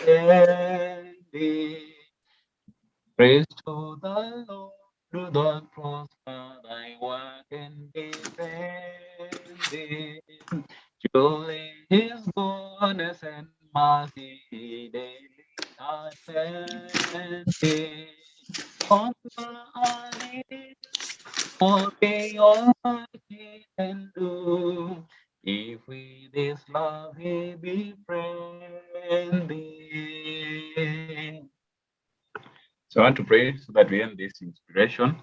ending. Praise to the Lord, do not prosper thy work and defending. Surely his goodness and mercy daily attending. On the earth, okay, all he can do. If we this love he befriending. So I want to pray so that we end this inspiration.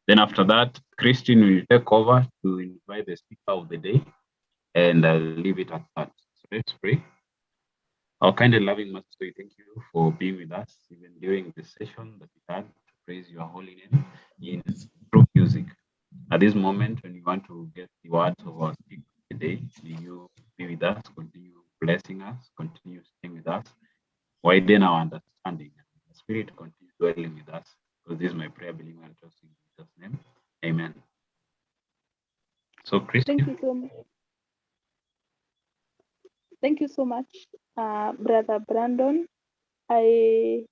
Then after that, Christine will take over to invite the speaker of the day, and I'll leave it at that. So let's pray. Our kind and loving Master, we thank you for being with us even during the session that we had to praise your holy name in through music. At this moment, when we want to get the words of our speaker today, may you be with us, continue blessing us, continue staying with us, widen our understanding, and the Spirit continue dwelling with us. Because this is my prayer, believing and trusting in Jesus' name. Amen. So, Christian. Thank you so much. Thank you so much, Brother Brandon. I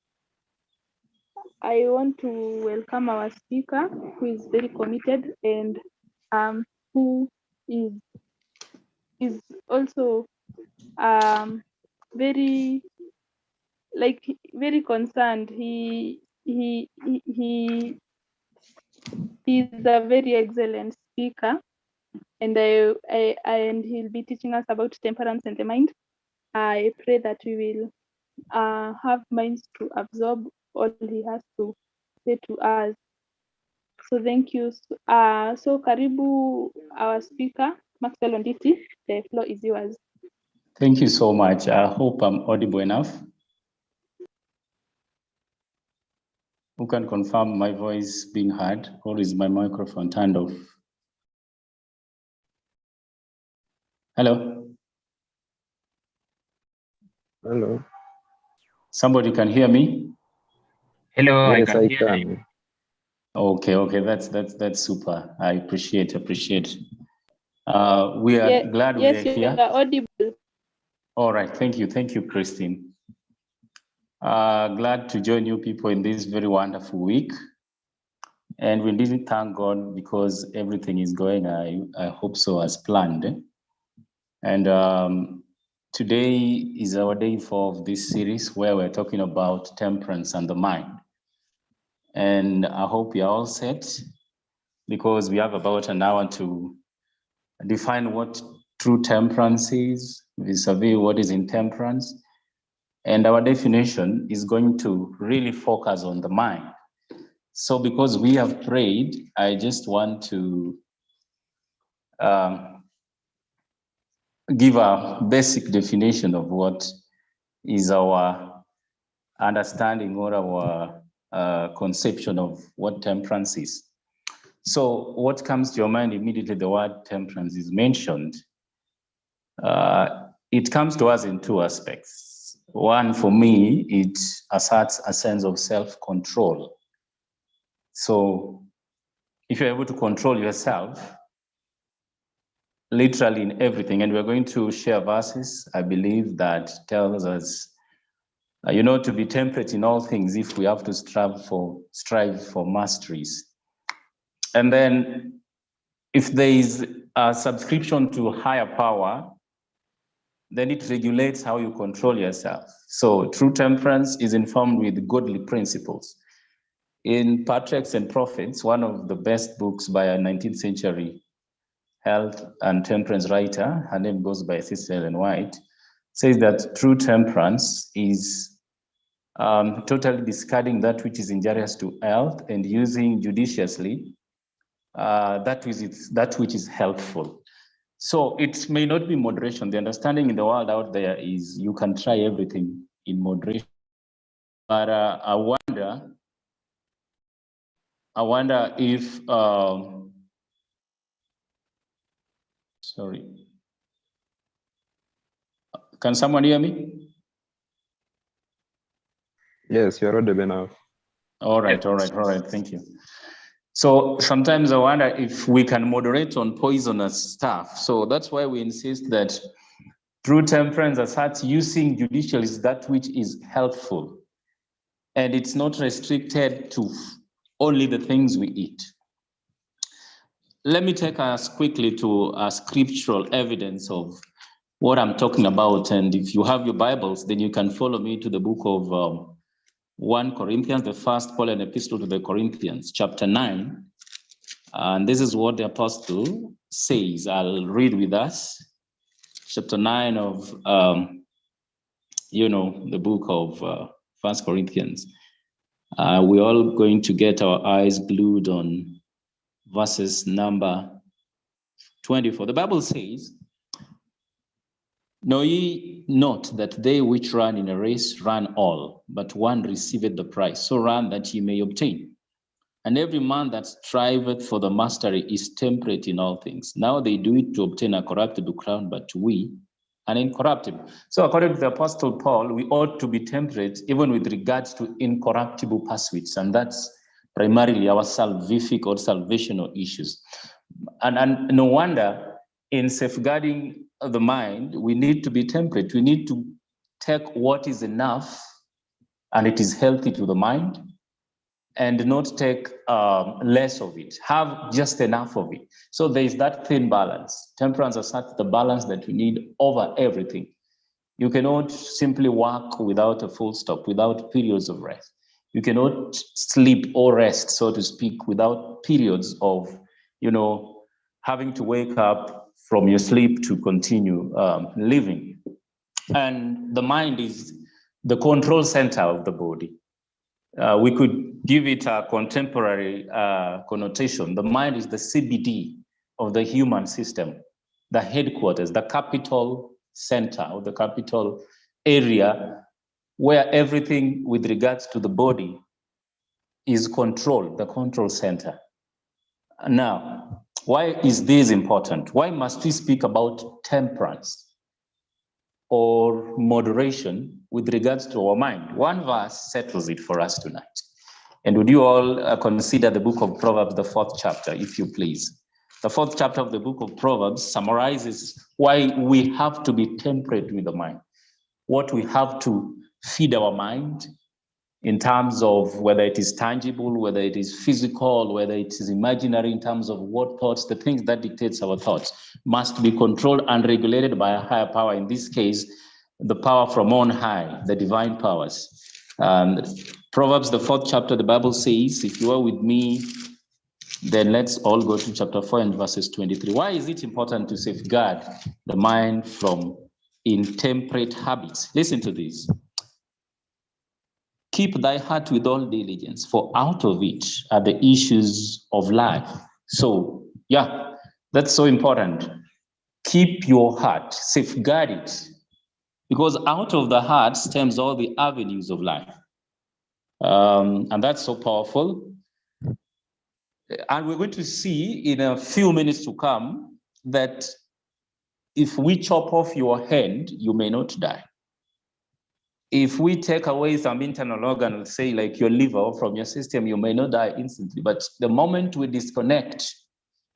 want to welcome our speaker, who is very committed and who is also very concerned. He is a very excellent speaker, and and he'll be teaching us about temperance and the mind. I pray that we will have minds to absorb all he has to say to us. So thank you. So karibu our speaker, Maxwell Onditi. The floor is yours. Thank you so much. I hope I'm audible enough. Who can confirm my voice being heard, or is my microphone turned off? Hello? Hello. Somebody can hear me? Hello, Yes, I can hear you. Okay, that's super. I appreciate. We are glad we are here. Yes, you are audible. All right, thank you, Christine. Glad to join you people in this very wonderful week. And we really thank God because everything is going, I hope so, as planned. And today is our day 4 of this series where we're talking about temperance and the mind. And I hope you're all set because we have about an hour to define what true temperance is, vis-a-vis what is intemperance. And our definition is going to really focus on the mind. So because we have prayed, I just want to give a basic definition of what is our understanding or our conception of what temperance is. So what comes to your mind immediately, the word temperance is mentioned. It comes to us in 2 aspects. One, for me, it asserts a sense of self-control. So if you're able to control yourself, literally in everything, and we're going to share verses, I believe, that tells us, to be temperate in all things if we have to strive for masteries. And then if there is a subscription to higher power, then it regulates how you control yourself. So true temperance is informed with godly principles. In Patriarchs and Prophets, one of the best books by a 19th century health and temperance writer, her name goes by Sister Ellen White, says that true temperance is totally discarding that which is injurious to health and using judiciously that which is helpful. So it may not be moderation. The understanding in the world out there is you can try everything in moderation. But I wonder if, sorry. Can someone hear me? Yes, you're audible enough. All right. Thank you. So sometimes I wonder if we can moderate on poisonous stuff. So that's why we insist that True temperance asserts using judicially that which is helpful, and it's not restricted to only the things we eat. Let me take us quickly to a scriptural evidence of what I'm talking about. And if you have your Bibles, then you can follow me to the book of 1 Corinthians, the first Pauline epistle to the Corinthians, chapter 9. And this is what the apostle says. I'll read with us. Chapter 9 of, the book of 1 Corinthians. We're all going to get our eyes glued on verses number 24. The Bible says, "Know ye not that they which run in a race run all, but one receiveth the prize. So run that ye may obtain. And every man that striveth for the mastery is temperate in all things. Now they do it to obtain a corruptible crown, but we an incorruptible." So according to the Apostle Paul, we ought to be temperate even with regards to incorruptible pursuits, and that's primarily our salvific or salvational issues. And no wonder in safeguarding the mind, we need to be temperate. We need to take what is enough and it is healthy to the mind, and not take less of it. Have just enough of it. So there is that thin balance. Temperance asserts the balance that we need over everything. You cannot simply work without a full stop, without periods of rest. You cannot sleep or rest, so to speak, without periods of, having to wake up from your sleep to continue living. And the mind is the control center of the body. We could give it a contemporary connotation. The mind is the CBD of the human system, the headquarters, the capital center, or the capital area where everything with regards to the body is controlled, the control center. Now, why is this important? Why must we speak about temperance or moderation with regards to our mind? One verse settles it for us tonight. And would you all consider the book of Proverbs, the 4th chapter, if you please? The 4th chapter of the book of Proverbs summarizes why we have to be temperate with the mind, what we have to feed our mind in terms of whether it is tangible, whether it is physical, whether it is imaginary, in terms of what thoughts, the things that dictates our thoughts must be controlled and regulated by a higher power. In this case, the power from on high, the divine powers. Proverbs, the 4th chapter, the Bible says, if you are with me, then let's all go to chapter 4 and verses 23. Why is it important to safeguard the mind from intemperate habits? Listen to this. "Keep thy heart with all diligence, for out of it are the issues of life." So, that's so important. Keep your heart, safeguard it, because out of the heart stems all the avenues of life. And that's so powerful. And we're going to see in a few minutes to come that if we chop off your hand, you may not die. If we take away some internal organ, say like your liver from your system, you may not die instantly. But the moment we disconnect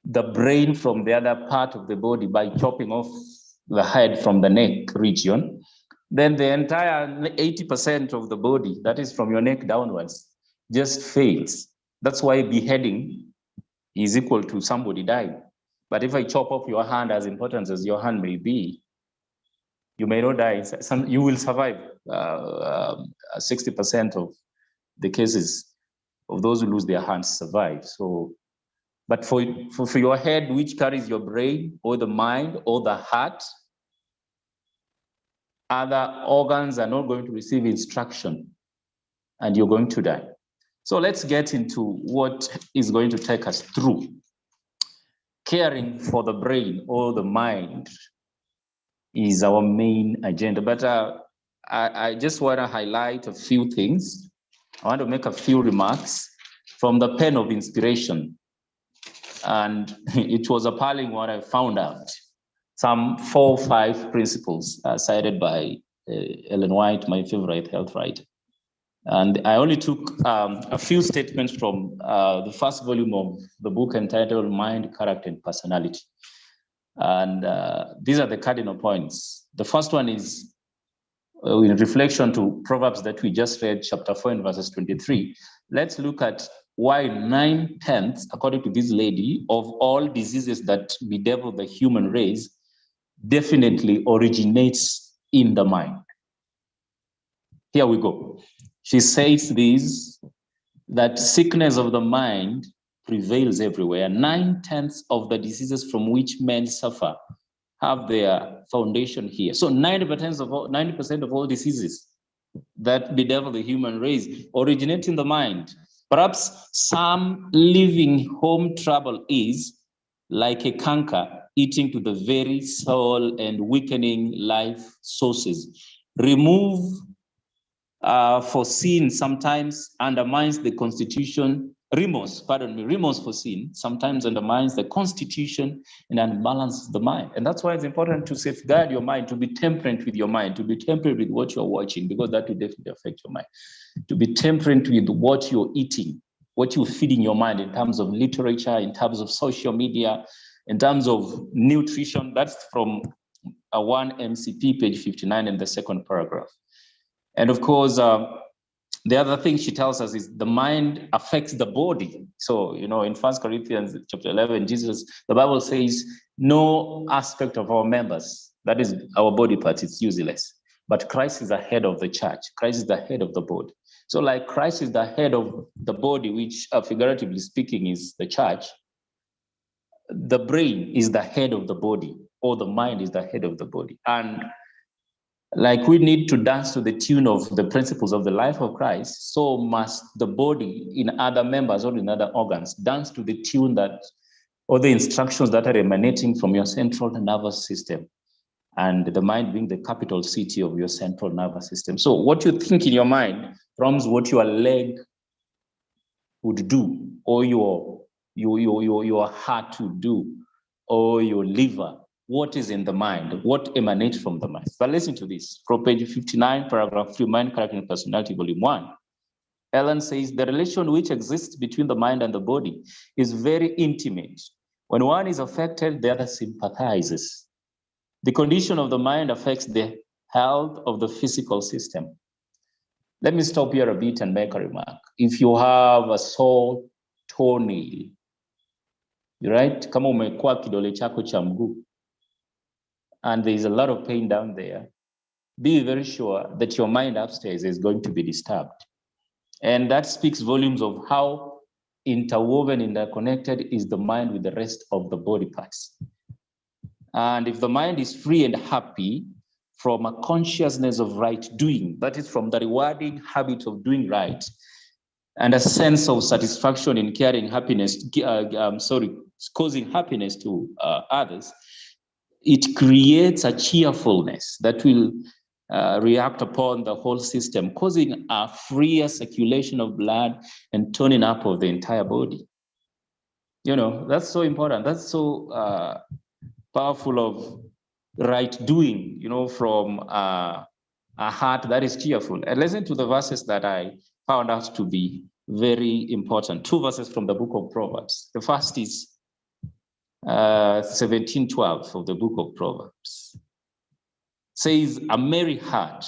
the brain from the other part of the body by chopping off the head from the neck region, then the entire 80% of the body, that is from your neck downwards, just fails. That's why beheading is equal to somebody dying. But if I chop off your hand, as important as your hand may be, you may not die. You will survive. 60% of the cases of those who lose their hands survive. So, but for your head, which carries your brain or the mind or the heart, other organs are not going to receive instruction and you're going to die. So let's get into what is going to take us through. Caring for the brain or the mind is our main agenda. But I just want to highlight a few things. I want to make a few remarks from the pen of inspiration. And it was appalling what I found out. Some 4 or 5 principles cited by Ellen White, my favorite health writer. And I only took a few statements from the first volume of the book entitled Mind, Character, and Personality. And these are the cardinal points. The first one is in reflection to Proverbs that we just read, chapter 4 and verses 23. Let's look at why 9/10, according to this lady, of all diseases that bedevil the human race definitely originates in the mind. Here we go. She says this, that sickness of the mind prevails everywhere. 9/10 of the diseases from which men suffer have their foundation here. So 90% of all diseases that bedevil the human race originate in the mind. Perhaps some living home trouble is like a canker eating to the very soul and weakening life sources. Remove for sin sometimes undermines the constitution. Remorse for sin sometimes undermines the constitution and unbalances the mind. And that's why it's important to safeguard your mind, to be temperate with your mind, to be temperate with what you're watching, because that will definitely affect your mind. To be temperate with what you're eating, what you're feeding your mind in terms of literature, in terms of social media, in terms of nutrition. That's from 1 MCP, page 59 in the second paragraph. And of course, the other thing she tells us is the mind affects the body. So, in 1 Corinthians chapter 11, the Bible says, no aspect of our members, that is our body parts, it's useless. But Christ is the head of the church. Christ is the head of the body. So like Christ is the head of the body, which figuratively speaking is the church, the brain is the head of the body, or the mind is the head of the body. And like we need to dance to the tune of the principles of the life of Christ, so must the body in other members or in other organs dance to the tune that, or the instructions that are emanating from your central nervous system, and the mind being the capital city of your central nervous system. So what you think in your mind forms what your leg would do, or your heart would do, or your liver. What is in the mind? What emanates from the mind? But listen to this. From page 59, paragraph 3, Mind, Character, and Personality, volume 1. Ellen says, the relation which exists between the mind and the body is very intimate. When one is affected, the other sympathizes. The condition of the mind affects the health of the physical system. Let me stop here a bit and make a remark. If you have a sore toenail, right? Kama umekuwa kidole chako cha mguu, and there is a lot of pain down there, be very sure that your mind upstairs is going to be disturbed. And that speaks volumes of how interwoven, interconnected is the mind with the rest of the body parts. And if the mind is free and happy from a consciousness of right doing, that is from the rewarding habit of doing right, and a sense of satisfaction in caring happiness, causing happiness to others, it creates a cheerfulness that will react upon the whole system, causing a freer circulation of blood and toning up of the entire body. That's so important. That's so powerful of right doing, from a heart that is cheerful. And listen to the verses that I found out to be very important. 2 verses from the book of Proverbs. The first is 17:12 of the book of Proverbs. Says a merry heart,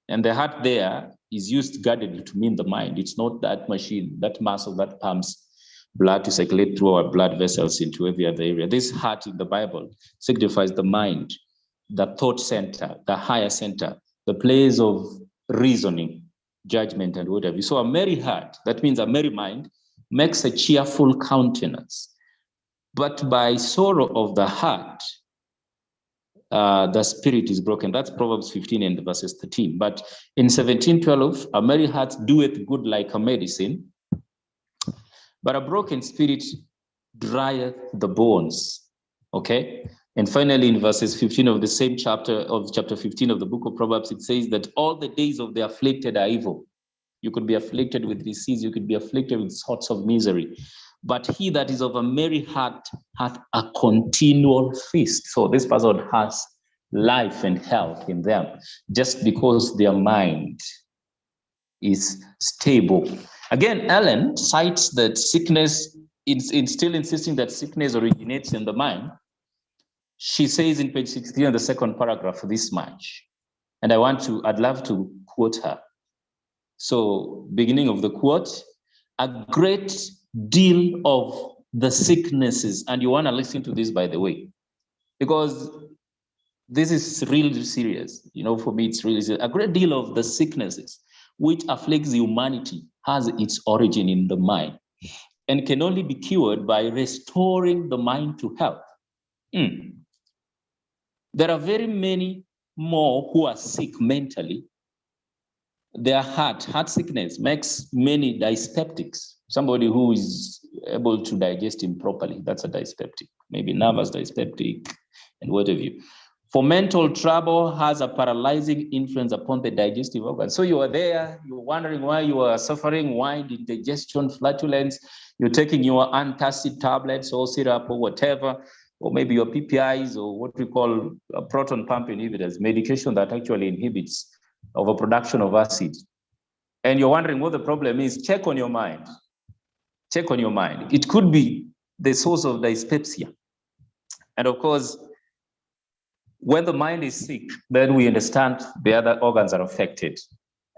and the heart there is used guardedly to mean the mind. It's not that machine, that muscle that pumps blood to circulate through our blood vessels into every other area. This heart in the Bible signifies the mind, the thought center, the higher center, the place of reasoning, judgment, and whatever. So a merry heart, that means a merry mind, makes a cheerful countenance. But by sorrow of the heart, the spirit is broken. That's Proverbs 15 and verses 13. But in 17:12, a merry heart doeth good like a medicine, but a broken spirit drieth the bones. Okay? And finally, in verses 15 of the same chapter, of chapter 15 of the book of Proverbs, it says that all the days of the afflicted are evil. You could be afflicted with disease, you could be afflicted with sorts of misery. But he that is of a merry heart hath a continual feast. So this person has life and health in them, just because their mind is stable. Again, Ellen cites that sickness, in still insisting that sickness originates in the mind. She says in page 16 of the second paragraph this much, and I'd love to quote her. So, beginning of the quote, a great deal of the sicknesses, and you want to listen to this, by the way, because this is really serious. You know, for me, it's really serious. A great deal of the sicknesses which afflicts humanity has its origin in the mind and can only be cured by restoring the mind to health. There are very many more who are sick mentally. Their heart sickness makes many dyspeptics. Somebody who is able to digest improperly, that's a dyspeptic, maybe nervous dyspeptic and what have you. For mental trouble has a paralyzing influence upon the digestive organs. So you are there, you're wondering why you are suffering, why indigestion, flatulence, you're taking your antacid tablets or syrup or whatever, or maybe your PPIs or what we call proton pump inhibitors, medication that actually inhibits overproduction of acid. And you're wondering what the problem is. Check on your mind. Check on your mind. It could be the source of dyspepsia. And of course, when the mind is sick, then we understand the other organs are affected.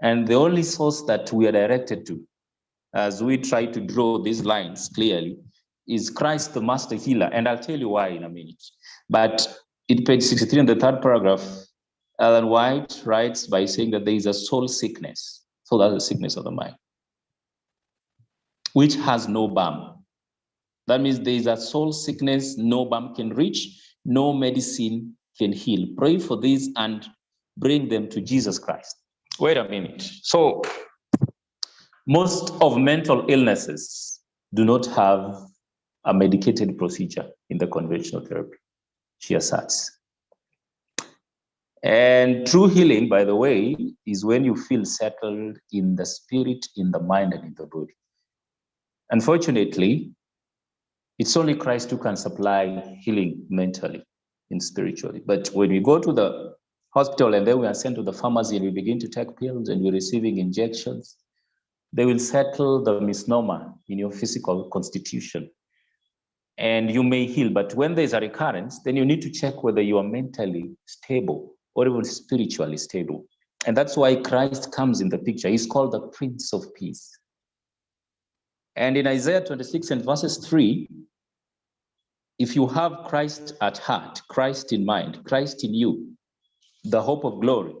And the only source that we are directed to, as we try to draw these lines clearly, is Christ, the master healer. And I'll tell you why in a minute. But in page 63 in the third paragraph, Ellen White writes by saying that there is a soul sickness. So that's the sickness of the mind, which has no balm. That means there is a soul sickness no balm can reach, no medicine can heal. Pray for this and bring them to Jesus Christ. Wait a minute. So most of mental illnesses do not have a medicated procedure in the conventional therapy, she asserts. And true healing, by the way, is when you feel settled in the spirit, in the mind, and in the body. Unfortunately, it's only Christ who can supply healing mentally and spiritually. But when we go to the hospital and then we are sent to the pharmacy and we begin to take pills and we're receiving injections, they will settle the misnomer in your physical constitution. And you may heal, but when there's a recurrence, then you need to check whether you are mentally stable or even spiritually stable. And that's why Christ comes in the picture. He's called the Prince of Peace. And in Isaiah 26 and verses 3, if you have Christ at heart, Christ in mind, Christ in you, the hope of glory,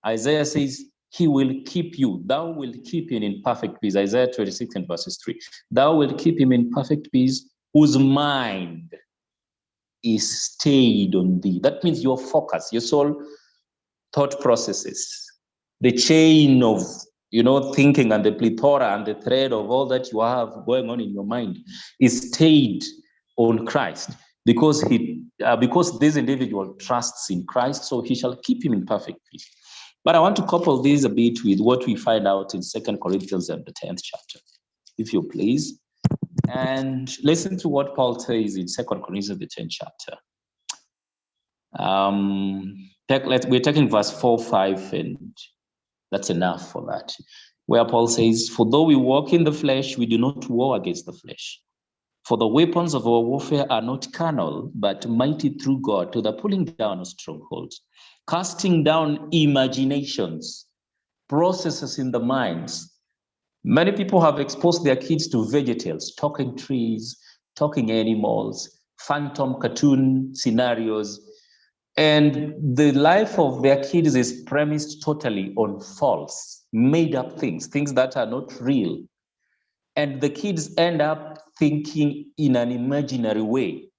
Isaiah says, he will keep you. Thou wilt keep him in perfect peace. Isaiah 26 and verses 3. Thou wilt keep him in perfect peace, whose mind is stayed on thee. That means your focus, your soul thought processes, the chain of thinking and the plethora and the thread of all that you have going on in your mind is stayed on Christ because this individual trusts in Christ, so he shall keep him in perfect peace. But I want to couple this a bit with what we find out in 2 Corinthians and the 10th chapter, if you please. And listen to what Paul says in 2 Corinthians, the 10th chapter. We're taking verse 4, 5, and that's enough for that. Where Paul says, for though we walk in the flesh, we do not war against the flesh. For the weapons of our warfare are not carnal, but mighty through God to the pulling down of strongholds, casting down imaginations, processes in the minds. Many people have exposed their kids to veggietales, talking trees, talking animals, phantom cartoon scenarios. And the life of their kids is premised totally on false, made up things that are not real. And the kids end up thinking in an imaginary way.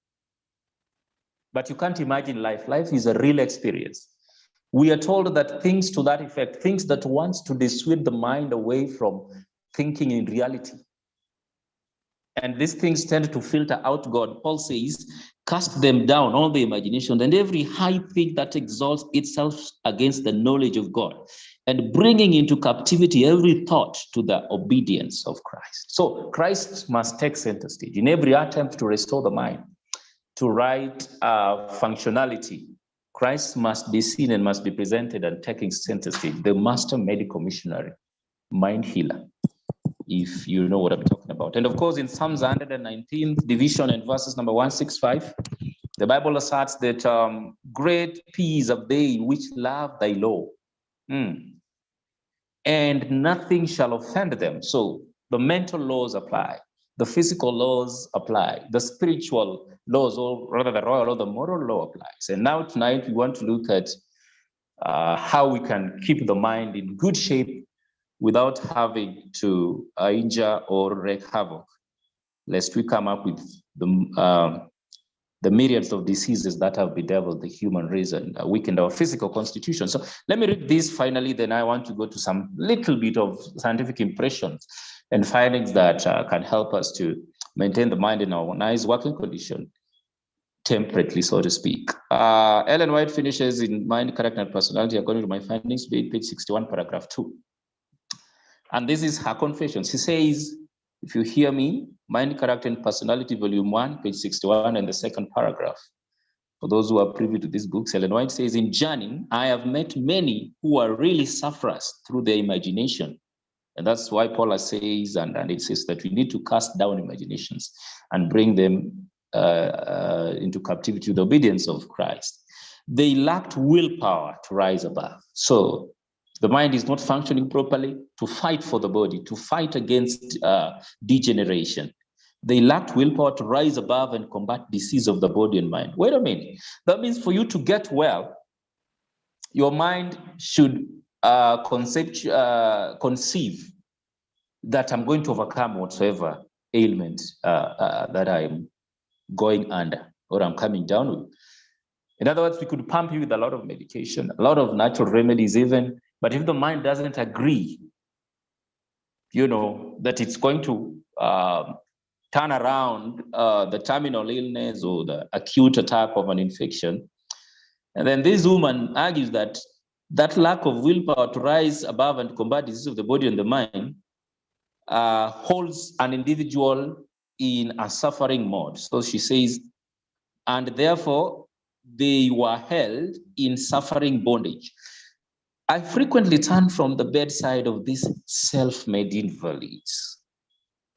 But you can't imagine life. Life is a real experience. We are told that things to that effect, things that wants to dissuade the mind away from thinking in reality. And these things tend to filter out God. Paul says, cast them down, all the imagination, and every high thing that exalts itself against the knowledge of God, and bringing into captivity every thought to the obedience of Christ. So Christ must take center stage in every attempt to restore the mind, to right functionality. Christ must be seen and must be presented and taking center stage, the master medical missionary, mind healer, if you know what I'm talking about. And of course, in Psalms 119th division and verses number 165, The Bible asserts that great peace are they which love thy law, and nothing shall offend them. So the mental laws apply, the physical laws apply, the spiritual laws, or rather the royal law, the moral law applies. And now tonight we want to look at how we can keep the mind in good shape without having to injure or wreak havoc, lest we come up with the myriads of diseases that have bedeviled the human race and weakened our physical constitution. So let me read this finally, then I want to go to some little bit of scientific impressions and findings that can help us to maintain the mind in our nice working condition, temperately, so to speak. Ellen White finishes in Mind, Character, and Personality, according to my findings, page 61, paragraph 2. And this is her confession. She says, if you hear me, Mind, Character, and Personality, volume 1, page 61, and the second paragraph. For those who are privy to these books, Ellen White says, in journeying, I have met many who are really sufferers through their imagination. And that's why Paula says, and it says that we need to cast down imaginations and bring them into captivity to the obedience of Christ. They lacked willpower to rise above. So the mind is not functioning properly to fight for the body, to fight against degeneration. They lacked willpower to rise above and combat disease of the body and mind. Wait a minute. That means for you to get well, your mind should conceive that I'm going to overcome whatsoever ailment that I'm going under or I'm coming down with. In other words, we could pump you with a lot of medication, a lot of natural remedies even, but if the mind doesn't agree, that it's going to turn around the terminal illness or the acute attack of an infection, and then this woman argues that that lack of willpower to rise above and combat disease of the body and the mind holds an individual in a suffering mode. So she says, and therefore they were held in suffering bondage. I frequently turn from the bedside of these self-made invalids,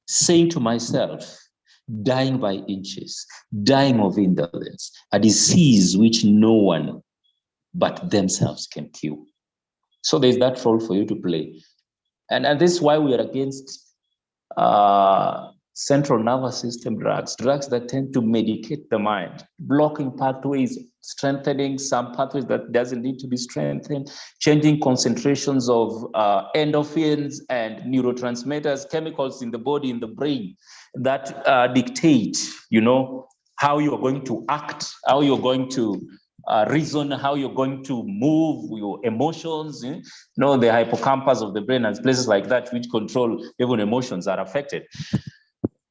saying to myself, dying by inches, dying of indolence, a disease which no one but themselves can cure. So there's that role for you to play. And this is why we are against central nervous system drugs that tend to medicate the mind, blocking pathways, strengthening some pathways that doesn't need to be strengthened, changing concentrations of endorphins and neurotransmitters, chemicals in the body, in the brain, that dictate, how you're going to act, how you're going to reason, how you're going to move, your emotions, the hippocampus of the brain and places like that which control even emotions are affected.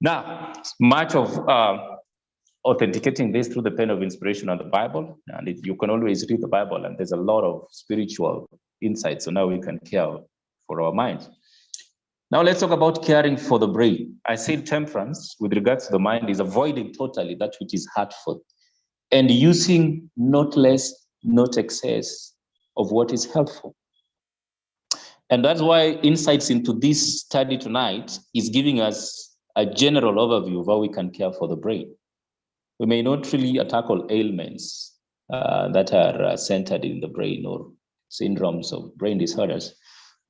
Now, much of authenticating this through the pen of inspiration on the Bible, and you can always read the Bible, and there's a lot of spiritual insights on how we can care for our minds. Now let's talk about caring for the brain. I said temperance with regards to the mind is avoiding totally that which is hurtful, and using not less, not excess of what is helpful. And that's why insights into this study tonight is giving us a general overview of how we can care for the brain. We may not really tackle ailments that are centered in the brain or syndromes of brain disorders,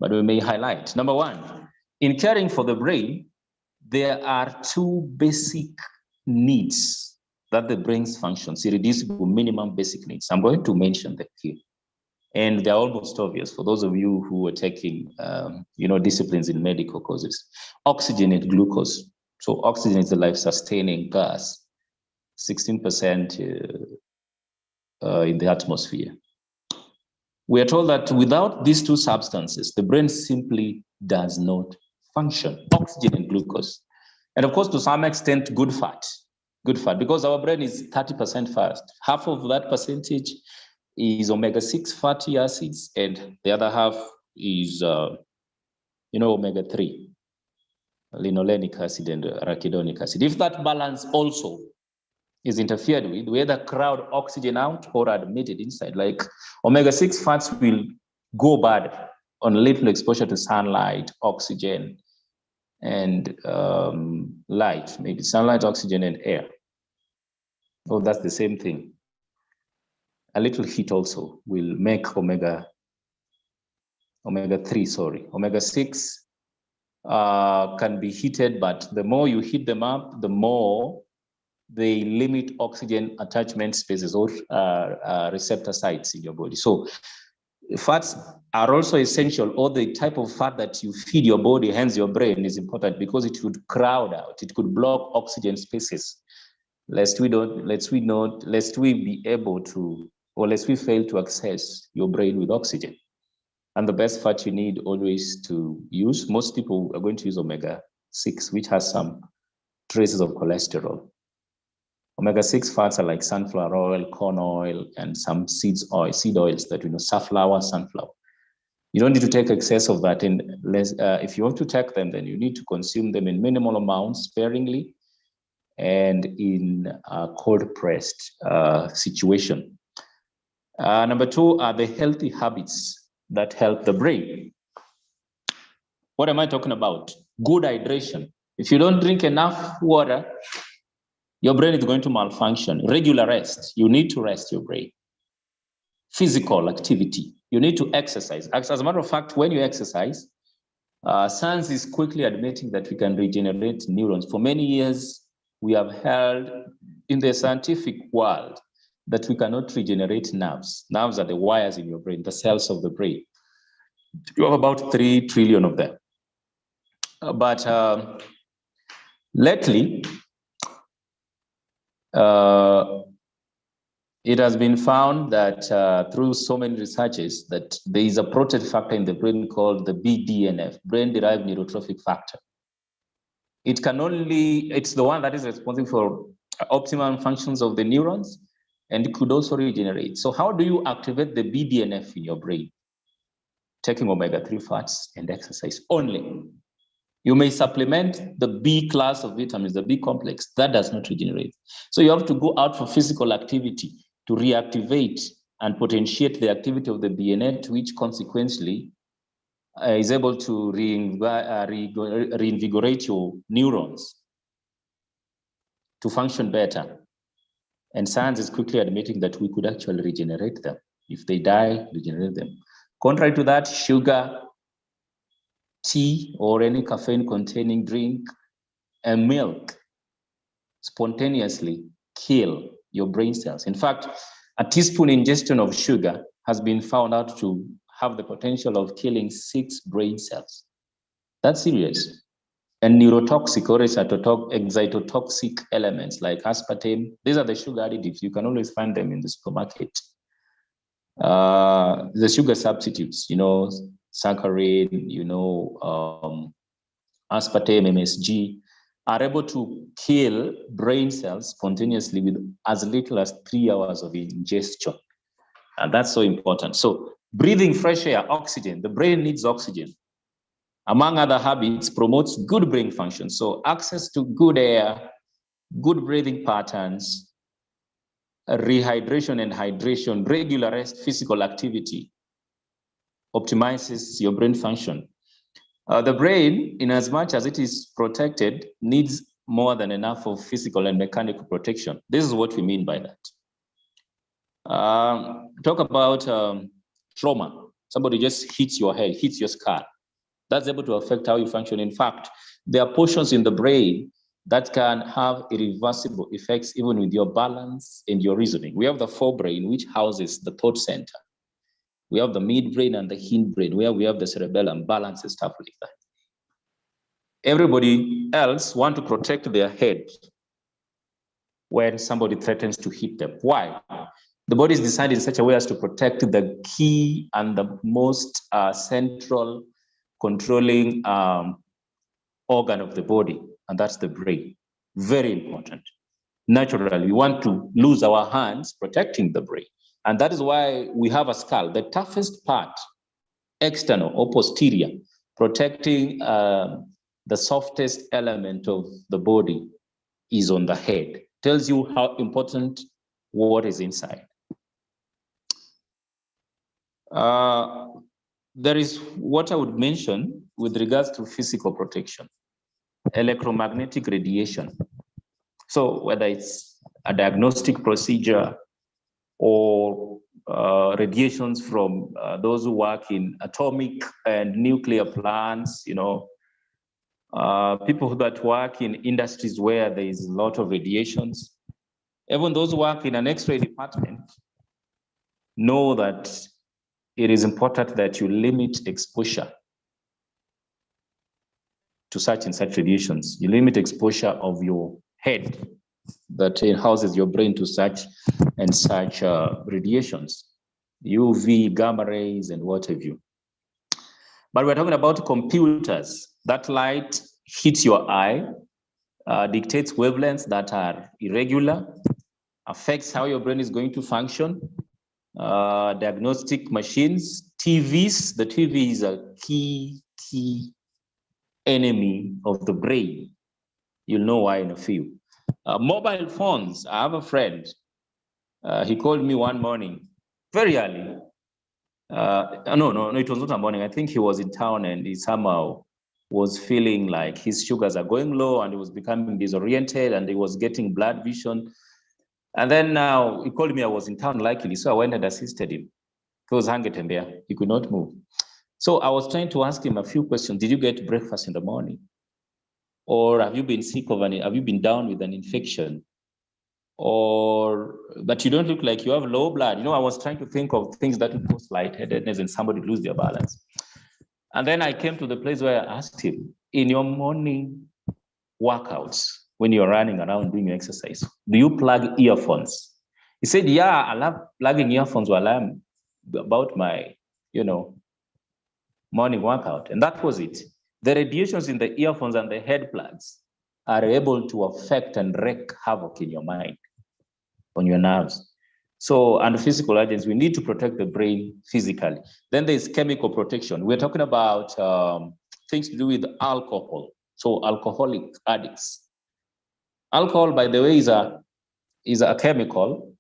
but we may highlight. Number one, in caring for the brain, there are two basic needs that the brain's functions, irreducible minimum basic needs. I'm going to mention them here. And they're almost obvious for those of you who are taking, disciplines in medical courses. Oxygen and glucose. So oxygen is the life-sustaining gas, 16% in the atmosphere. We are told that without these two substances, the brain simply does not function, oxygen and glucose. And of course, to some extent, good fat, because our brain is 30% fat. Half of that percentage is omega-6 fatty acids, and the other half is, omega-3, linolenic acid and arachidonic acid. If that balance also is interfered with, we either crowd oxygen out or admit it inside. Like omega-6 fats will go bad on little exposure to sunlight, oxygen, and light, maybe sunlight, oxygen, and air. Oh, that's the same thing. A little heat also will make omega 3, sorry. Omega 6 can be heated, but the more you heat them up, the more they limit oxygen attachment spaces or receptor sites in your body. So fats are also essential, or the type of fat that you feed your body, hence your brain, is important because it could crowd out, it could block oxygen spaces, lest we be able to, or lest we fail to access your brain with oxygen. And the best fat you need always to use, most people are going to use omega 6, which has some traces of cholesterol. Omega 6 fats are like sunflower oil, corn oil, and some seed oils that safflower, sunflower. You don't need to take excess of that. If you want to take them, then you need to consume them in minimal amounts, sparingly, and in a cold pressed situation. Number 2 are the healthy habits that help the brain. What am I talking about? Good hydration. If you don't drink enough water, your brain is going to malfunction. Regular rest. You need to rest your brain. Physical activity. You need to exercise. As a matter of fact, when you exercise, science is quickly admitting that we can regenerate neurons. For many years, we have held in the scientific world that we cannot regenerate nerves. Nerves are the wires in your brain, the cells of the brain. You have about 3 trillion of them. But lately, it has been found that through so many researches that there is a protective factor in the brain called the BDNF, brain-derived neurotrophic factor. It's the one that is responsible for optimum functions of the neurons, and it could also regenerate. So how do you activate the BDNF in your brain? Taking omega-3 fats and exercise only. You may supplement the B class of vitamins, the B complex, that does not regenerate. So you have to go out for physical activity to reactivate and potentiate the activity of the BNF, which consequently is able to reinvigorate your neurons to function better. And science is quickly admitting that we could actually regenerate them. If they die, regenerate them. Contrary to that, sugar, tea, or any caffeine-containing drink, and milk spontaneously kill your brain cells. In fact, a teaspoon ingestion of sugar has been found out to have the potential of killing 6 brain cells. That's serious. And neurotoxic or excitotoxic elements like aspartame, these are the sugar additives. You can always find them in the supermarket. The sugar substitutes, saccharin, aspartame, MSG, are able to kill brain cells spontaneously with as little as 3 hours of ingestion. And that's so important. So breathing fresh air, oxygen, the brain needs oxygen. Among other habits, promotes good brain function. So access to good air, good breathing patterns, rehydration and hydration, regular rest, physical activity, optimizes your brain function. The brain, in as much as it is protected, needs more than enough of physical and mechanical protection. This is what we mean by that. Talk about trauma. Somebody just hits your head, hits your skull. That's able to affect how you function. In fact, there are portions in the brain that can have irreversible effects even with your balance and your reasoning. We have the forebrain, which houses the thought center. We have the midbrain and the hindbrain, where we have the cerebellum, balance and stuff like that. Everybody else want to protect their head when somebody threatens to hit them. Why? The body is designed in such a way as to protect the key and the most central controlling organ of the body, and that's the brain. Very important. Naturally, we want to lose our hands protecting the brain. And that is why we have a skull. The toughest part, external or posterior, protecting the softest element of the body is on the head. Tells you how important what is inside. There is what I would mention with regards to physical protection, electromagnetic radiation. So whether it's a diagnostic procedure, or radiations from those who work in atomic and nuclear plants, people that work in industries where there is a lot of radiations, even those who work in an X-ray department know that it is important that you limit exposure to such and such radiations. You limit exposure of your head that houses your brain to such and such radiations, UV, gamma rays, and what have you. But we're talking about computers. That light hits your eye, dictates wavelengths that are irregular, affects how your brain is going to function. Diagnostic machines, TVs. The TV is a key enemy of the brain. You'll know why in a few. Mobile phones. I have a friend. He called me one morning, very early. No, it was not a morning. I think he was in town and he somehow was feeling like his sugars are going low and he was becoming disoriented and he was getting blood vision. And then now he called me, I was in town luckily, so I went and assisted him. He was hanging there, he could not move. So I was trying to ask him a few questions. Did you get breakfast in the morning? Or have you been sick have you been down with an infection? But you don't look like you have low blood. I was trying to think of things that would cause lightheadedness and somebody lose their balance. And then I came to the place where I asked him, in your morning workouts, when you're running around doing your exercise, do you plug earphones? He said, yeah, I love plugging earphones while I'm about my, morning workout. And that was it. The radiations in the earphones and the head plugs are able to affect and wreak havoc in your mind, on your nerves. So, and physical agents, we need to protect the brain physically. Then there's chemical protection. We're talking about things to do with alcohol. So alcoholic addicts. Alcohol, by the way, is a chemical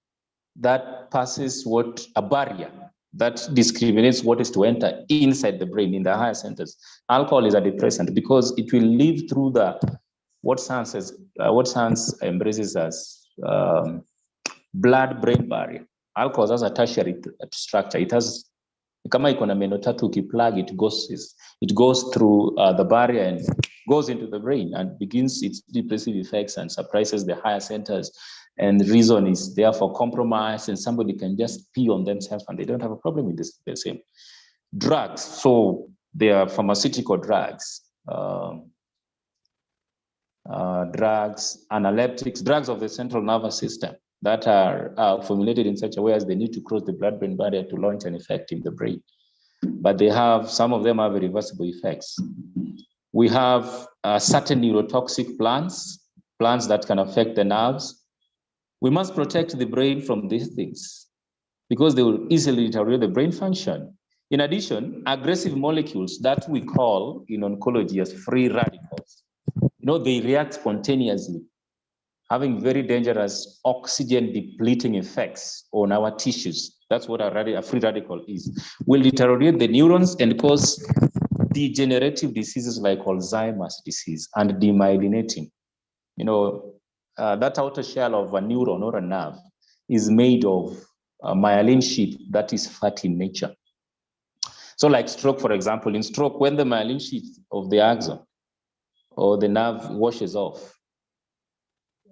that passes a barrier that discriminates what is to enter inside the brain in the higher centers. Alcohol is a depressant because it will live through what science embraces as blood-brain barrier. Alcohol has a tertiary structure. It has, kama iko na meno tatu, ukiplug, it goes through the barrier and goes into the brain and begins its depressive effects and suppresses the higher centers. And the reason is therefore compromised, and somebody can just pee on themselves and they don't have a problem with this. The same drugs. So they are pharmaceutical drugs, drugs, analeptics, drugs of the central nervous system that are formulated in such a way as they need to cross the blood-brain barrier to launch an effect in the brain. But some of them have irreversible effects. We have certain neurotoxic plants that can affect the nerves. We must protect the brain from these things because they will easily deteriorate the brain function. In addition, aggressive molecules that we call in oncology as free radicals, they react spontaneously, having very dangerous oxygen depleting effects on our tissues. That's what a free radical is. Will deteriorate the neurons and cause degenerative diseases like Alzheimer's disease and demyelinating. That outer shell of a neuron or a nerve is made of a myelin sheath that is fat in nature. So like stroke, for example, in stroke, when the myelin sheath of the axon or the nerve washes off,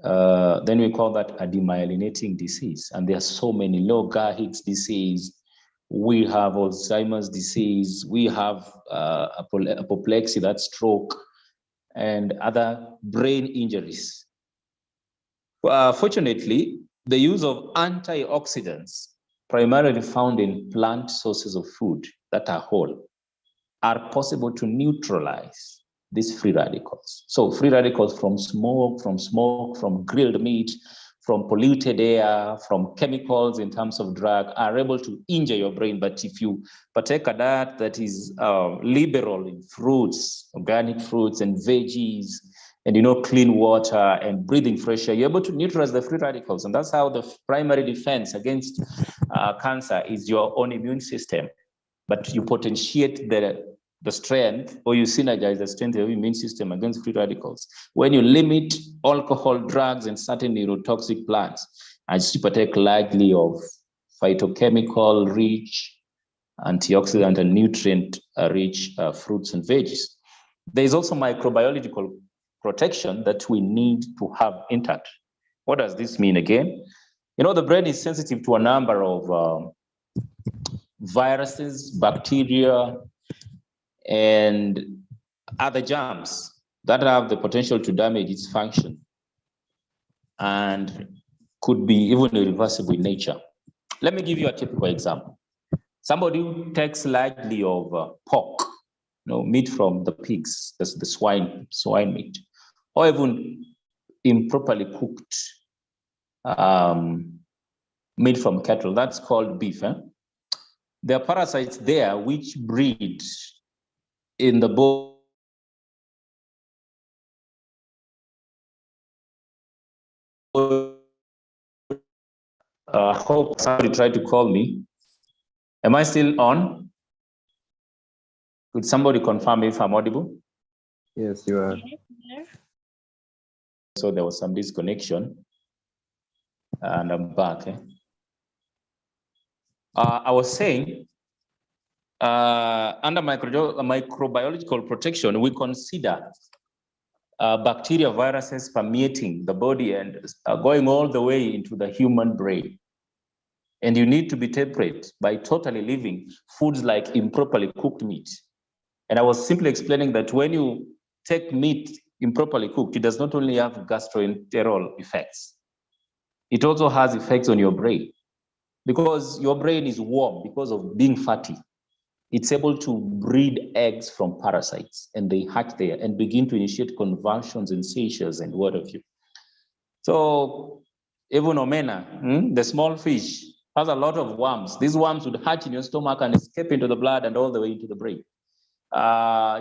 then we call that a demyelinating disease. And there are so many. Low Gehrig's disease, we have Alzheimer's disease, we have apoplexy, that's stroke, and other brain injuries. Fortunately, the use of antioxidants, primarily found in plant sources of food that are whole, are possible to neutralize these free radicals. So free radicals from smoke, from grilled meat, from polluted air, from chemicals in terms of drug are able to injure your brain. But if you partake a diet that is liberal in fruits, organic fruits and veggies, and clean water and breathing fresh air, you're able to neutralize the free radicals. And that's how the primary defense against cancer is your own immune system. But you potentiate the the strength, or you synergize the strength of your immune system against free radicals when you limit alcohol, drugs, and certain neurotoxic plants, and you partake largely of phytochemical-rich, antioxidant and nutrient-rich fruits and veggies. There is also microbiological protection that we need to have intact. What does this mean again? You know, the brain is sensitive to a number of viruses, bacteria, and other germs that have the potential to damage its function and could be even irreversible in nature. Let me give you a typical example. Somebody who takes largely of pork, meat from the pigs, that's the swine meat, or even improperly cooked meat from cattle, that's called beef. There are parasites there which breed in the body. Hope somebody tried to call me. Am I still on? Could somebody confirm if I'm audible? Yes, you are. So there was some disconnection, and I'm back. I was saying, under microbiological protection, we consider bacteria, viruses permeating the body and going all the way into the human brain. And you need to be temperate by totally leaving foods like improperly cooked meat. And I was simply explaining that when you take meat improperly cooked, it does not only have gastroenterol effects, it also has effects on your brain, because your brain is warm because of being fatty. It's able to breed eggs from parasites, and they hatch there and begin to initiate convulsions and seizures and what have you. So even omena, the small fish, has a lot of worms. These worms would hatch in your stomach and escape into the blood and all the way into the brain.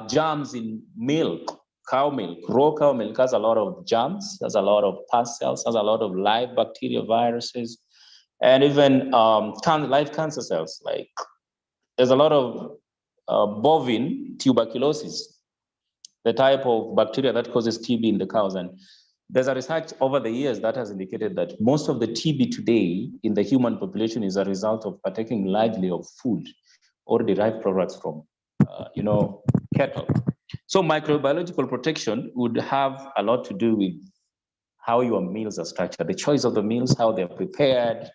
Germs in milk, cow milk, raw cow milk has a lot of germs, has a lot of pus cells, has a lot of live bacteria, viruses, and even live cancer cells. Like there's a lot of bovine tuberculosis, the type of bacteria that causes TB in the cows. And there's a research over the years that has indicated that most of the TB today in the human population is a result of partaking largely of food or derived products from, cattle. So microbiological protection would have a lot to do with how your meals are structured, the choice of the meals, how they're prepared,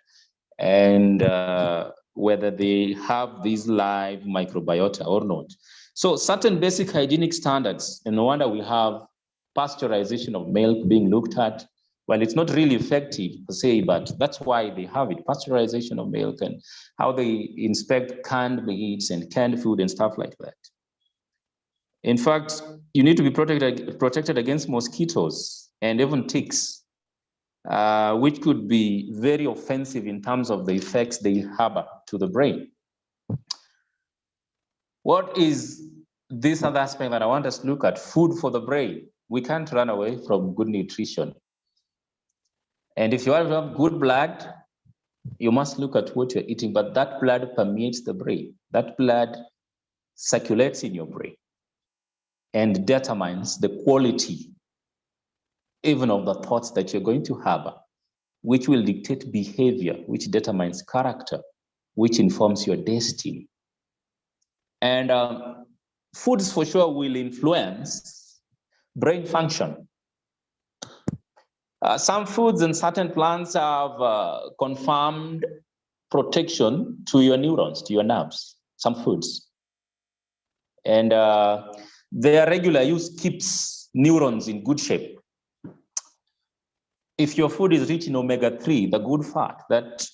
and whether they have these live microbiota or not. So certain basic hygienic standards, and no wonder we have pasteurization of milk being looked at. Well, it's not really effective per se, but that's why they have it, pasteurization of milk, and how they inspect canned meats and canned food and stuff like that. In fact, you need to be protected against mosquitoes and even ticks, which could be very offensive in terms of the effects they harbor to the brain. What is this other aspect that I want us to look at? Food for the brain. We can't run away from good nutrition. And if you want to have good blood, you must look at what you're eating, but that blood permeates the brain. That blood circulates in your brain and determines the quality even of the thoughts that you're going to harbor, which will dictate behavior, which determines character, which informs your destiny. And foods for sure will influence brain function. Some foods and certain plants have confirmed protection to your neurons, to your nerves, some foods. And their regular use keeps neurons in good shape. If your food is rich in omega-3, the good fat that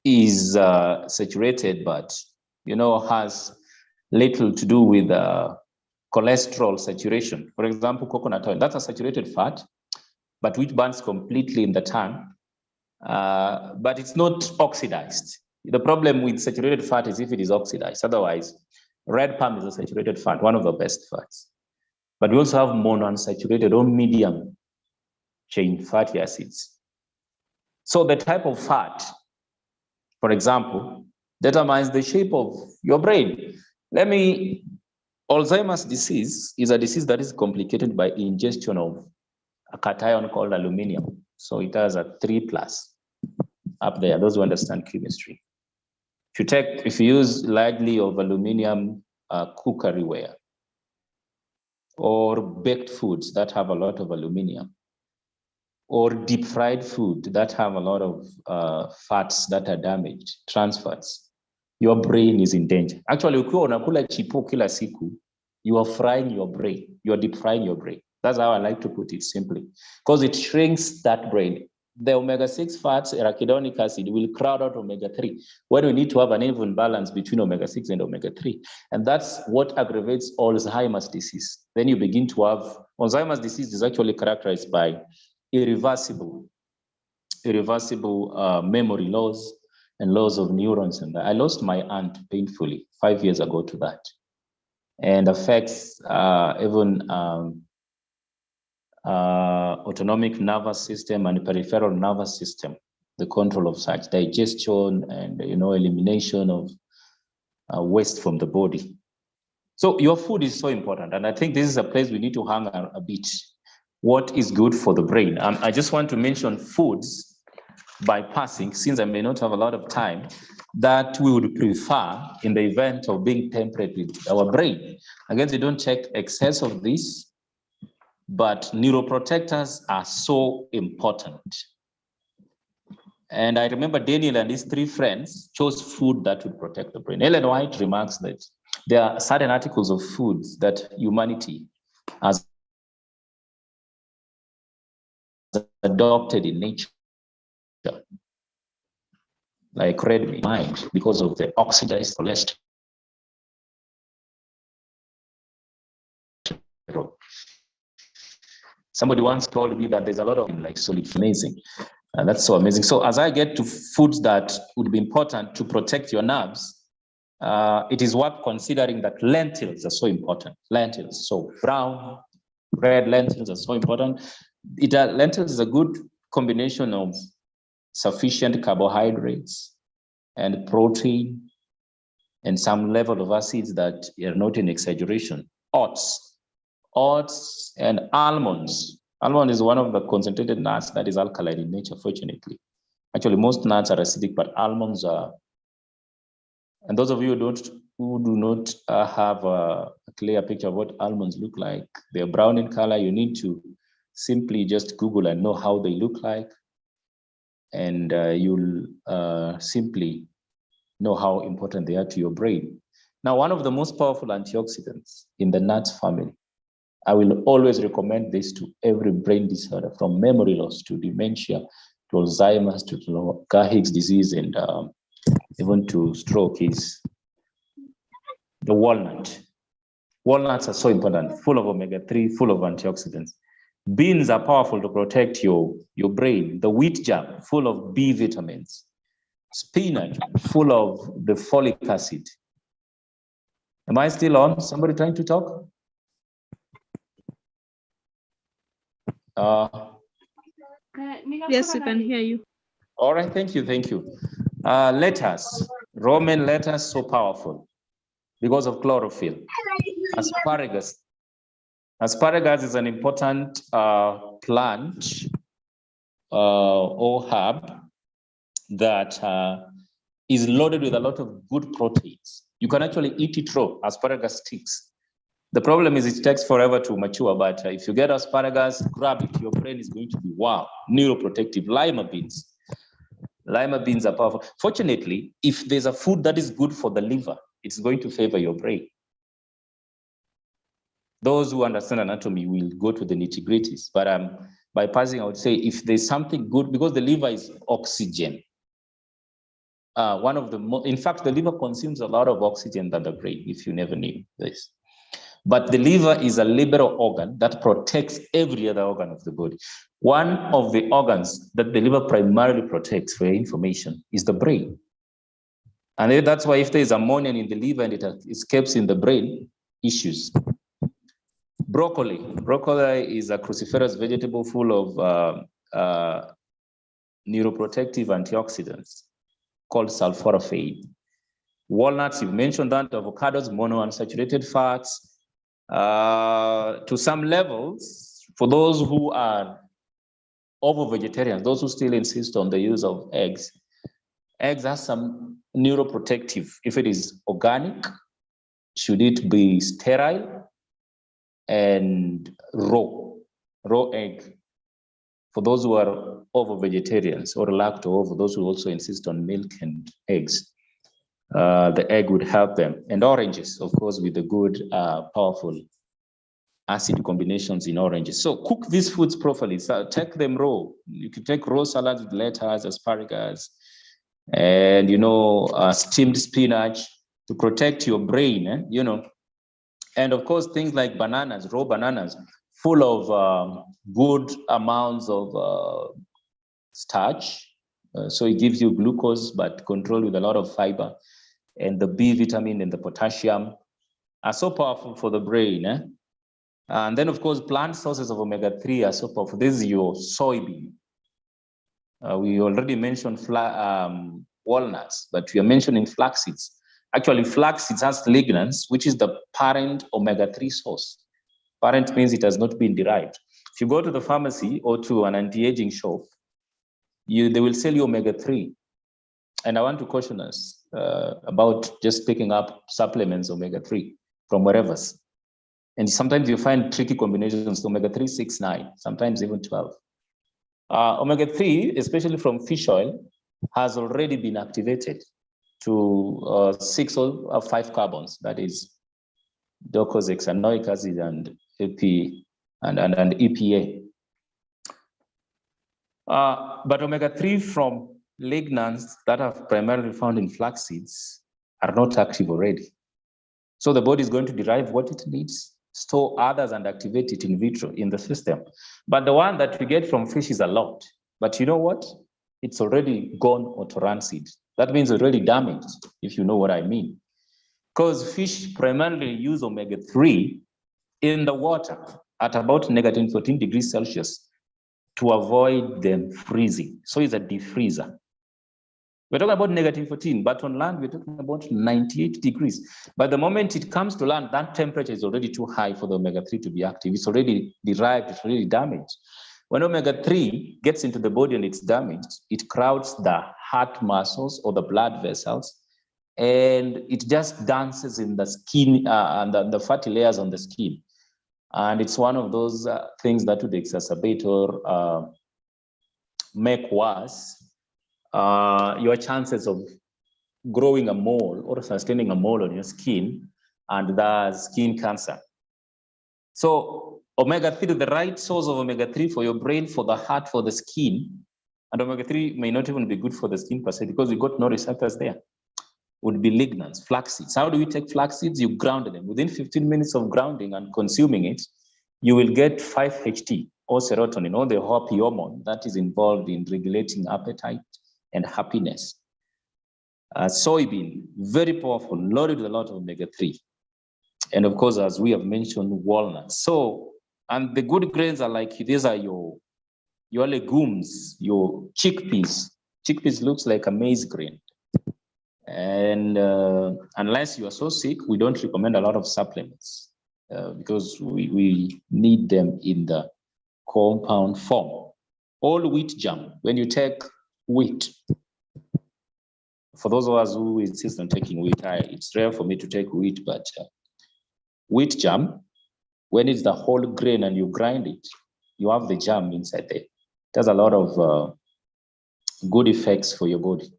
is saturated, but has little to do with cholesterol saturation. For example, coconut oil, that's a saturated fat, but which burns completely in the tongue, but it's not oxidized. The problem with saturated fat is if it is oxidized. Otherwise, red palm is a saturated fat, one of the best fats. But we also have monounsaturated or medium chain fatty acids. So the type of fat, for example, determines the shape of your brain. Let me Alzheimer's disease is a disease that is complicated by ingestion of a cation called aluminium. So it has a 3+ up there, those who understand chemistry. If you use largely of aluminium cookeryware or baked foods that have a lot of aluminium, or deep fried food that have a lot of fats that are damaged, trans fats, your brain is in danger. Actually, ukiwa unakula chipo kila siku, you are frying your brain. You are deep frying your brain. That's how I like to put it simply, because it shrinks that brain. The omega-6 fats, arachidonic acid, will crowd out omega-3 when we need to have an even balance between omega-6 and omega-3. And that's what aggravates Alzheimer's disease. Then you begin to have, Alzheimer's disease is actually characterized by irreversible memory loss and loss of neurons. And I lost my aunt painfully 5 years ago to that, and affects even autonomic nervous system and peripheral nervous system, the control of such digestion and elimination of waste from the body. So your food is so important, and I think this is a place we need to hang a bit. What is good for the brain? I just want to mention foods by passing, since I may not have a lot of time, that we would prefer in the event of being temperate with our brain. Again, they don't check excess of this, but neuroprotectors are so important. And I remember Daniel and his 3 friends chose food that would protect the brain. Ellen White remarks that there are certain articles of foods that humanity has adopted in nature, like red meat, because of the oxidized cholesterol. Somebody once told me that there's a lot of like solid, amazing. And that's so amazing. So as I get to foods that would be important to protect your nerves, it is worth considering that lentils are so important. Lentils, so brown, red lentils are so important. Lentils is a good combination of sufficient carbohydrates and protein and some level of acids that are not in exaggeration. Oats and almonds. Almond is one of the concentrated nuts that is alkaline in nature, fortunately. Actually, most nuts are acidic, but almonds are. And those of you who do not have a clear picture of what almonds look like, they're brown in color. You need to simply just Google and know how they look like. And you'll simply know how important they are to your brain. Now, one of the most powerful antioxidants in the nuts family, I will always recommend this to every brain disorder, from memory loss to dementia, to Alzheimer's, to Gahig's disease, and even to stroke, is the walnut. Walnuts are so important, full of omega-3, full of antioxidants. Beans are powerful to protect your brain. The wheat germ, full of B vitamins. Spinach, full of the folic acid. Am I still on? Somebody trying to talk? Yes, we can hear you. All right, thank you. Lettuce, Roman lettuce, so powerful because of chlorophyll. Asparagus. Asparagus is an important plant or herb that is loaded with a lot of good proteins. You can actually eat it raw, asparagus sticks. The problem is it takes forever to mature, but if you get asparagus, grab it, your brain is going to be, wow, neuroprotective. Lima beans. Lima beans are powerful. Fortunately, if there's a food that is good for the liver, it's going to favor your brain. Those who understand anatomy will go to the nitty-gritties, but by passing, I would say if there's something good, because the liver is oxygen. In fact, the liver consumes a lot of oxygen than the brain, if you never knew this. But the liver is a liberal organ that protects every other organ of the body. One of the organs that the liver primarily protects, for your information, is the brain. And that's why if there is ammonia in the liver and it escapes in the brain, issues. Broccoli. Broccoli is a cruciferous vegetable full of neuroprotective antioxidants called sulforaphane. Walnuts, you've mentioned that, avocados, monounsaturated fats, To some levels, for those who are ovo-vegetarians, those who still insist on the use of eggs have some neuroprotective. If it is organic, should it be sterile and raw egg? For those who are ovo-vegetarians or lacto-ovo, those who also insist on milk and eggs, the egg would help them. And oranges, of course, with the good, powerful acid combinations in oranges. So cook these foods properly. So take them raw. You can take raw salads with lettuce, asparagus, and steamed spinach to protect your brain. And of course things like bananas, raw bananas, full of good amounts of starch. So it gives you glucose, but controlled with a lot of fiber. And the B vitamin and the potassium are so powerful for the brain. And then, of course, plant sources of omega-3 are so powerful. This is your soybean. We already mentioned walnuts, but we are mentioning flax seeds. Actually, flax seeds has lignans, which is the parent omega-3 source. Parent means it has not been derived. If you go to the pharmacy or to an anti-aging shop, they will sell you omega-3. And I want to caution us about just picking up supplements omega-3 from wherever. And sometimes you find tricky combinations, omega-3, 6, 9, sometimes even 12. Omega-3, especially from fish oil, has already been activated to 6 or 5 carbons, that is docosahexaenoic acid and EPA. But omega-3 from lignans that are primarily found in flax seeds are not active already. So the body is going to derive what it needs, store others, and activate it in vitro in the system. But the one that we get from fish is a lot. But you know what? It's already gone or rancid. That means already damaged, if you know what I mean. Because fish primarily use omega-3 in the water at about negative 14 degrees Celsius to avoid them freezing. So it's a defreezer. We're talking about negative 14, but on land, we're talking about 98 degrees. By the moment it comes to land, that temperature is already too high for the omega-3 to be active. It's already derived, it's already damaged. When omega-3 gets into the body and it's damaged, it crowds the heart muscles or the blood vessels, and it just dances in the skin and the fatty layers on the skin. And it's one of those things that would exacerbate or make worse your chances of growing a mole or sustaining a mole on your skin, and thus skin cancer. So omega-3, the right source of omega-3 for your brain, for the heart, for the skin, and omega-3 may not even be good for the skin per se because we got no receptors there, would be lignans, flax seeds. How do we take flax seeds? You ground them. Within 15 minutes of grounding and consuming it, you will get 5-HT or serotonin, or the happy hormone that is involved in regulating appetite and happiness. Soybean, very powerful, loaded with a lot of omega-3. And of course, as we have mentioned, walnuts. So, and the good grains are like, these are your legumes, your chickpeas. Chickpeas looks like a maize grain. And unless you are so sick, we don't recommend a lot of supplements because we need them in the compound form. All wheat germ, when you take wheat, for those of us who insist on taking wheat, it's rare for me to take wheat, but wheat germ, when it's the whole grain and you grind it, you have the germ inside there. It has a lot of good effects for your body.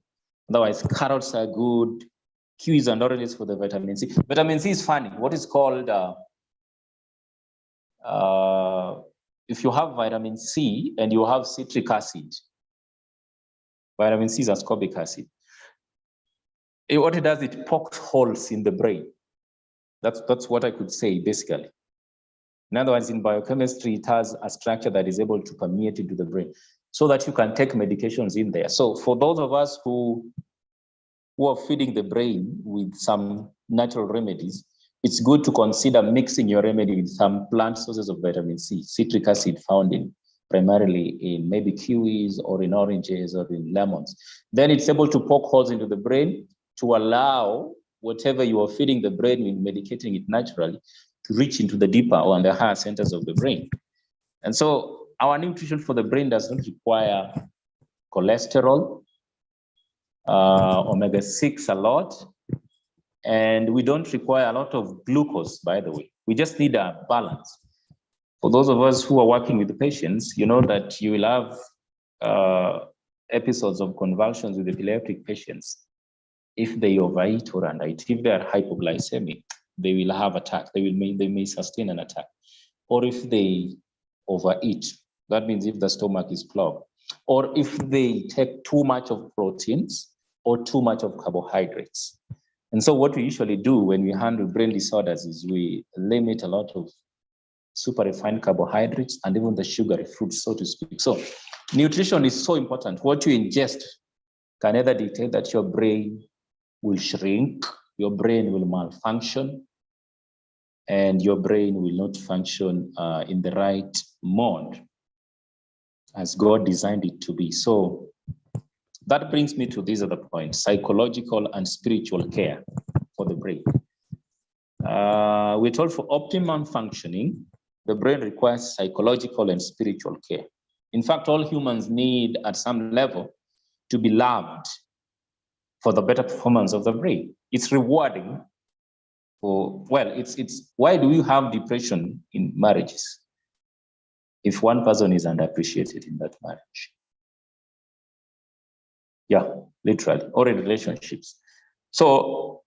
Otherwise, carrots are good, kiwis and oranges for the vitamin C. Vitamin C is funny. What is called, if you have vitamin C and you have citric acid, vitamin C is ascorbic acid. What it does, it pokes holes in the brain. That's what I could say, basically. In other words, in biochemistry, it has a structure that is able to permeate into the brain so that you can take medications in there. So for those of us who are feeding the brain with some natural remedies, it's good to consider mixing your remedy with some plant sources of vitamin C, citric acid found in primarily in maybe kiwis or in oranges or in lemons. Then it's able to poke holes into the brain to allow whatever you are feeding the brain with medicating it naturally to reach into the deeper or the higher centers of the brain. And so our nutrition for the brain does not require cholesterol, omega-6 a lot, and we don't require a lot of glucose, by the way. We just need a balance. For those of us who are working with the patients, you know that you will have episodes of convulsions with epileptic patients. If they overeat or undereat, if they are hypoglycemic, they will have attack. They may sustain an attack. Or if they overeat, that means if the stomach is clogged, or if they take too much of proteins or too much of carbohydrates. And so what we usually do when we handle brain disorders is we limit a lot of super refined carbohydrates and even the sugary fruits, so to speak. So nutrition is so important. What you ingest can either dictate that your brain will shrink, your brain will malfunction, and your brain will not function in the right mode as God designed it to be. So that brings me to these other points: psychological and spiritual care for the brain. We're told for optimum functioning, the brain requires psychological and spiritual care. In fact, all humans need at some level to be loved for the better performance of the brain. It's rewarding for, well, it's why do you have depression in marriages if one person is underappreciated in that marriage? Yeah, literally, or in relationships. So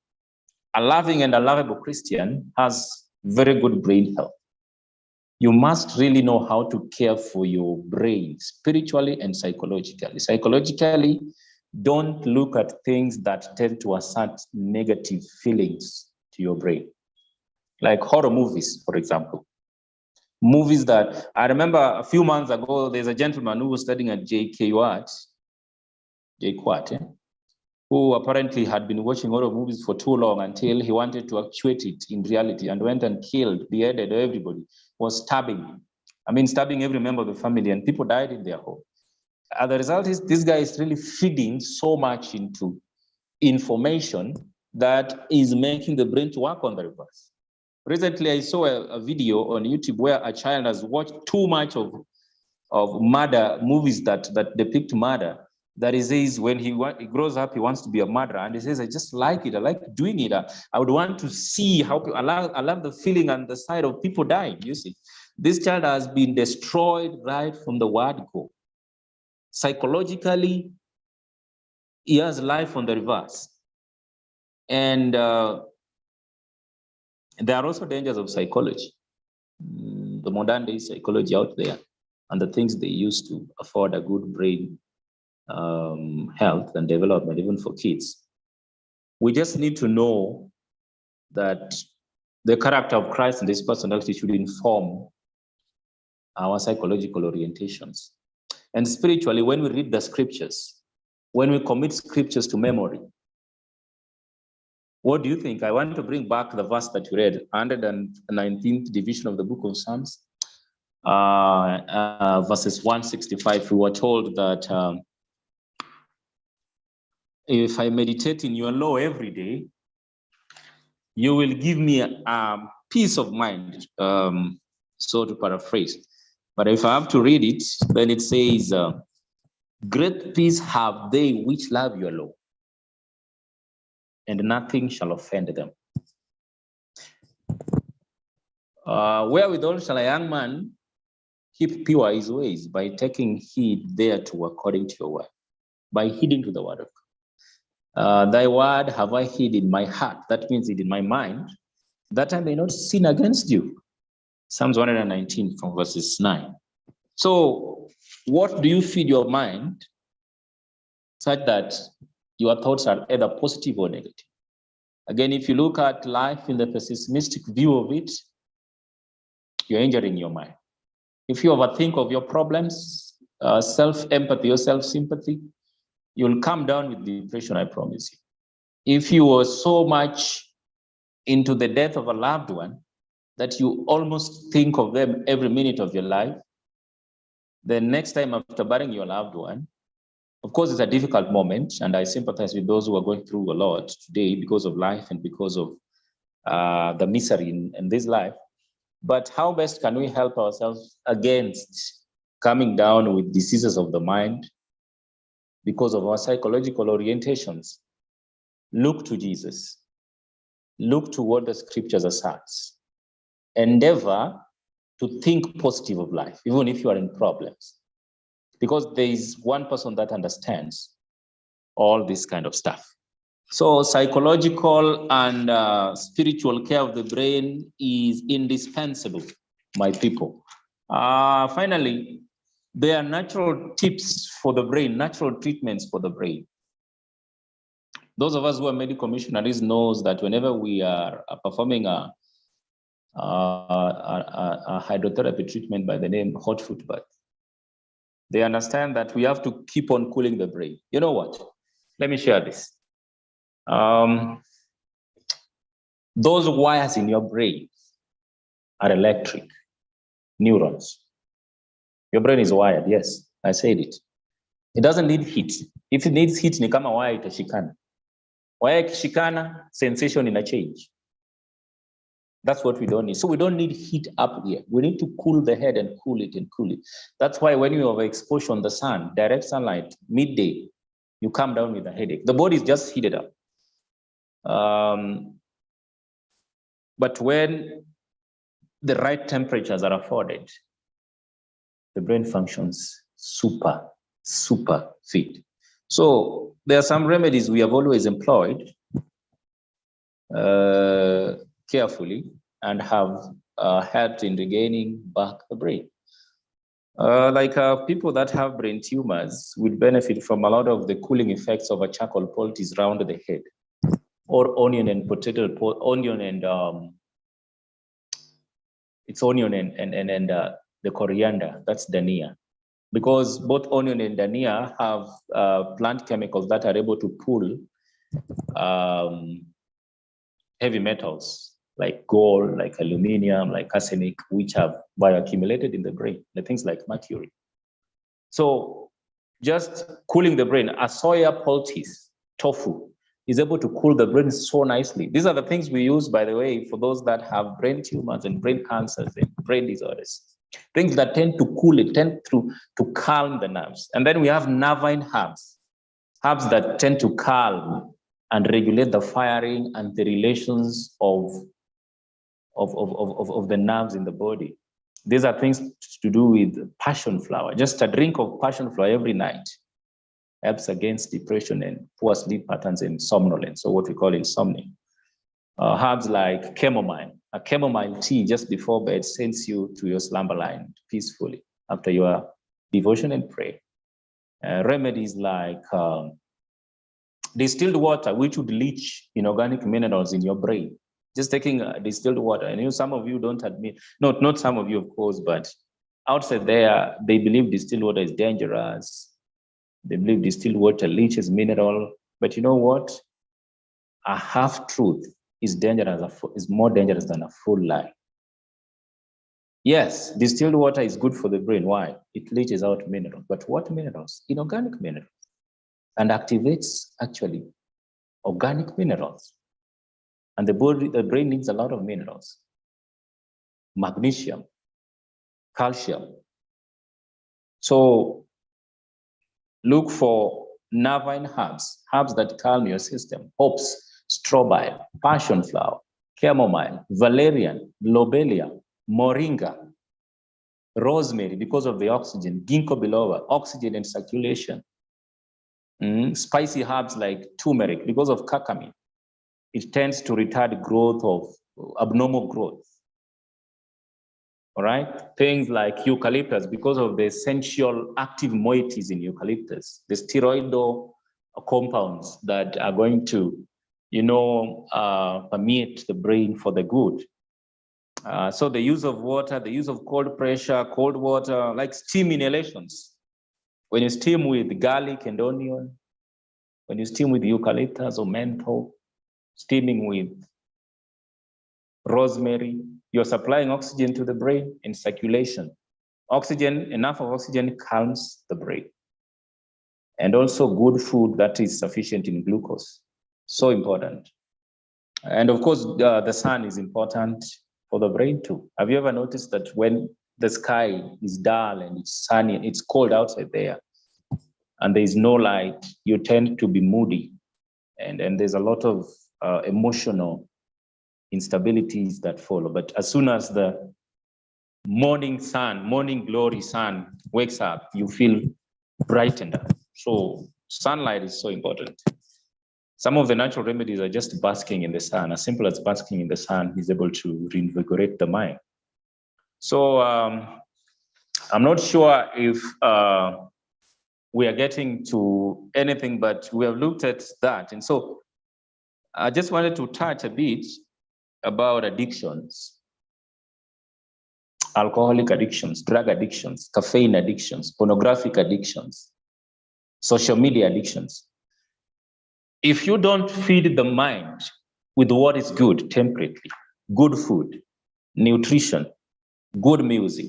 a loving and a lovable Christian has very good brain health. You must really know how to care for your brain spiritually and psychologically. Psychologically, don't look at things that tend to assert negative feelings to your brain. Like horror movies, for example. Movies that, I remember a few months ago, there's a gentleman who was studying at JKUAT, who apparently had been watching horror movies for too long until he wanted to actuate it in reality and went and killed, beheaded everybody, was stabbing. Stabbing every member of the family, and people died in their home. The result is this guy is really feeding so much into information that is making the brain to work on the reverse. Recently, I saw a video on YouTube where a child has watched too much of murder movies that depict murder, that he says when he grows up, he wants to be a murderer. And he says, I just like it. I like doing it. I would want to see how people, I love the feeling and the sight of people dying, you see. This child has been destroyed right from the word go. Psychologically, he has life on the reverse. And there are also dangers of psychology. The modern day psychology out there and the things they use to afford a good brain health and development, even for kids. We just need to know that the character of Christ and his personality should inform our psychological orientations. And spiritually, when we read the scriptures, when we commit scriptures to memory, what do you think? I want to bring back the verse that you read, 119th division of the book of Psalms, verses 165. We were told that if I meditate in your law every day, you will give me a peace of mind, so to paraphrase. But if I have to read it, then it says, great peace have they which love your law, and nothing shall offend them. Wherewithal shall a young man keep pure his ways? By taking heed thereto according to your word, by heeding to the word of God. Thy word have I hid in my heart, that means it in my mind, that I may not sin against you. Psalms 119 from verses 9. So what do you feed your mind such that your thoughts are either positive or negative? Again, if you look at life in the pessimistic view of it, you're injuring your mind. If you overthink of your problems, self-empathy or self-sympathy, you'll come down with depression, I promise you. If you were so much into the death of a loved one that you almost think of them every minute of your life, the next time after burying your loved one, of course, it's a difficult moment, and I sympathize with those who are going through a lot today because of life and because of the misery in this life. But how best can we help ourselves against coming down with diseases of the mind because of our psychological orientations? Look to Jesus. Look to what the scriptures asserts. Endeavor to think positive of life, even if you are in problems, because there is one person that understands all this kind of stuff. So psychological and spiritual care of the brain is indispensable, my people. Finally, there are natural tips for the brain, natural treatments for the brain. Those of us who are medical missionaries knows that whenever we are performing a hydrotherapy treatment by the name hot foot bath, they understand that we have to keep on cooling the brain. You know what? Let me share this. Those wires in your brain are electric neurons. Your brain is wired, yes, I said it. It doesn't need heat. If it needs heat, ni kama wire itashikana. Wire ikishikana, sensation ina change. That's what we don't need. So we don't need heat up here. We need to cool the head and cool it and cool it. That's why when you have exposure on the sun, direct sunlight, midday, you come down with a headache. The body is just heated up. But when the right temperatures are afforded, the brain functions super fit. So there are some remedies we have always employed carefully and have helped in regaining back the brain. People that have brain tumors would benefit from a lot of the cooling effects of a charcoal poultice around the head, or onion and potato, onion and it's onion and the coriander, that's dania. Because both onion and dania have plant chemicals that are able to pull heavy metals like gold, like aluminum, like arsenic, which have bioaccumulated in the brain, the things like mercury. So just cooling the brain, a soya poultice, tofu, is able to cool the brain so nicely. These are the things we use, by the way, for those that have brain tumors and brain cancers and brain disorders. Things that tend to cool it, tend to calm the nerves. And then we have nervine herbs that tend to calm and regulate the firing and the relations of the nerves in the body. These are things to do with passion flower. Just a drink of passion flower every night helps against depression and poor sleep patterns and somnolence, or what we call insomnia. Herbs like chamomile. A chamomile tea just before bed sends you to your slumber line peacefully after your devotion and prayer. Remedies like distilled water, which would leach inorganic minerals in your brain. Just taking distilled water. And some of you don't admit, not some of you, of course, but outside there, they believe distilled water is dangerous. They believe distilled water leaches mineral. But you know what? A half-truth is more dangerous than a full lie. Yes, distilled water is good for the brain. Why? It leaches out minerals. But what minerals? Inorganic minerals. And activates, actually, organic minerals. And the brain needs a lot of minerals. Magnesium, calcium. So look for nervine herbs that calm your system. Hops, strobile, passion flower, chamomile, valerian, lobelia, moringa, rosemary because of the oxygen, ginkgo biloba, oxygen and circulation. Spicy herbs like turmeric because of curcumin. It tends to retard growth of abnormal growth. All right, things like eucalyptus because of the essential active moieties in eucalyptus, the steroidal compounds that are going to, permeate the brain for the good. So the use of water, the use of cold pressure, cold water, like steam inhalations. When you steam with garlic and onion, when you steam with eucalyptus or menthol, steaming with rosemary, you're supplying oxygen to the brain in circulation. Oxygen, enough of oxygen calms the brain. And also good food that is sufficient in glucose. So important. And of course, the sun is important. for the brain too. Have you ever noticed that when the sky is dull and it's sunny, it's cold outside there, and there is no light, you tend to be moody, and there's a lot of emotional instabilities that follow. But as soon as the morning glory sun wakes up, you feel brightened up. So sunlight is so important. Some of the natural remedies are just basking in the sun. As simple as basking in the sun is able to reinvigorate the mind. So I'm not sure if we are getting to anything, but we have looked at that. And so I just wanted to touch a bit about addictions, alcoholic addictions, drug addictions, caffeine addictions, pornographic addictions, social media addictions. If you don't feed the mind with what is good temperately, good food, nutrition, good music,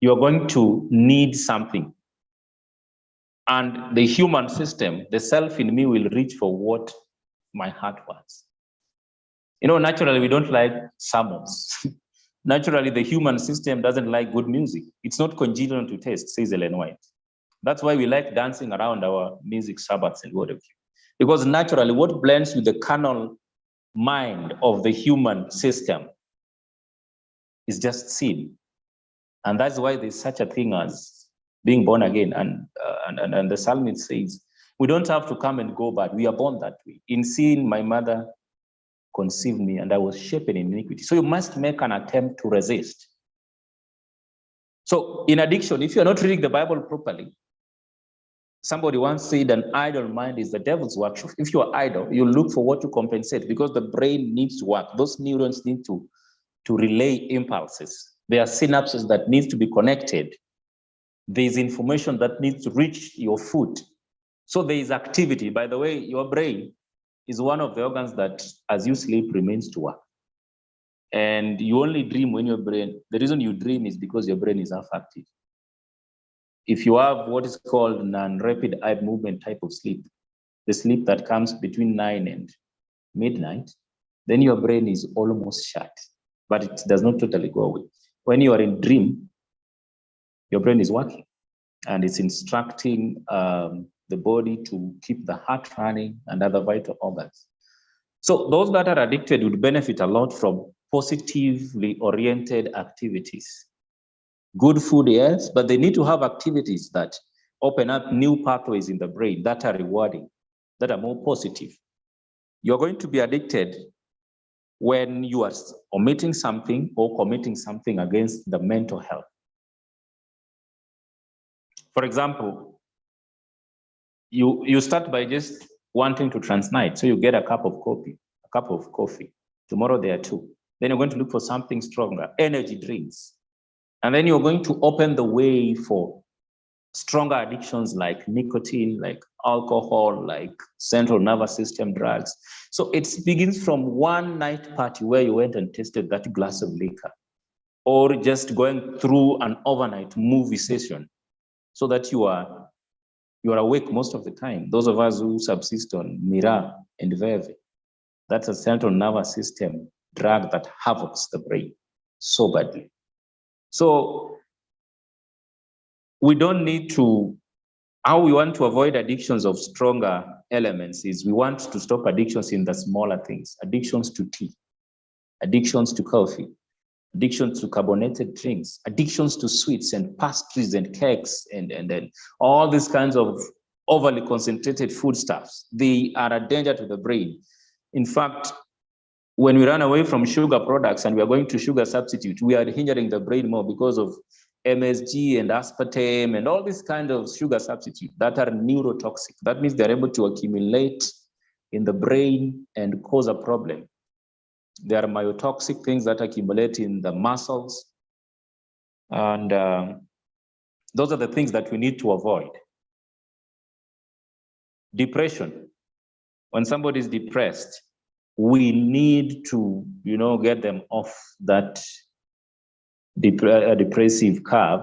you're going to need something. And the human system, the self in me, will reach for what my heart wants. You know, naturally, we don't like sermons. Naturally, the human system doesn't like good music. It's not congenial to taste, says Ellen White. That's why we like dancing around our music Sabbaths and whatever. Because naturally, what blends with the carnal mind of the human system is just sin. And that's why there's such a thing as being born again. And the psalmist says, we don't have to come and go back. We are born that way. In sin, my mother conceived me and I was shapen in iniquity. So you must make an attempt to resist. So in addiction, if you're not reading the Bible properly, somebody once said an idle mind is the devil's workshop. If you're idle, you look for what to compensate because the brain needs to work. Those neurons need to relay impulses. There are synapses that need to be connected. There's information that needs to reach your foot. So there is activity. By the way, your brain is one of the organs that, as you sleep, remains to work. And you only dream when your brain, the reason you dream is because your brain is half active. If you have what is called non-rapid eye movement type of sleep, the sleep that comes between 9 and midnight, then your brain is almost shut, but it does not totally go away. When you are in dream, your brain is working and it's instructing the body to keep the heart running and other vital organs. So those that are addicted would benefit a lot from positively oriented activities. Good food, yes, but they need to have activities that open up new pathways in the brain that are rewarding, that are more positive. You're going to be addicted when you are omitting something or committing something against the mental health. For example, you start by just wanting to transnight. So you get a cup of coffee. Tomorrow there are 2. Then you're going to look for something stronger, energy drinks. And then you're going to open the way for stronger addictions like nicotine, like alcohol, like central nervous system drugs. So it begins from one night party where you went and tasted that glass of liquor, or just going through an overnight movie session so that you are awake most of the time. Those of us who subsist on Mira and Veve, that's a central nervous system drug that havocs the brain so badly. So we don't need to, how we want to avoid addictions of stronger elements is we want to stop addictions in the smaller things, addictions to tea, addictions to coffee, addictions to carbonated drinks, addictions to sweets and pastries and cakes and then all these kinds of overly concentrated foodstuffs. They are a danger to the brain. In fact, when we run away from sugar products and we are going to sugar substitute, we are hindering the brain more because of MSG and aspartame and all these kind of sugar substitutes that are neurotoxic. That means they're able to accumulate in the brain and cause a problem. There are myotoxic things that accumulate in the muscles. And those are the things that we need to avoid. Depression. When somebody is depressed, we need to, get them off that depressive curve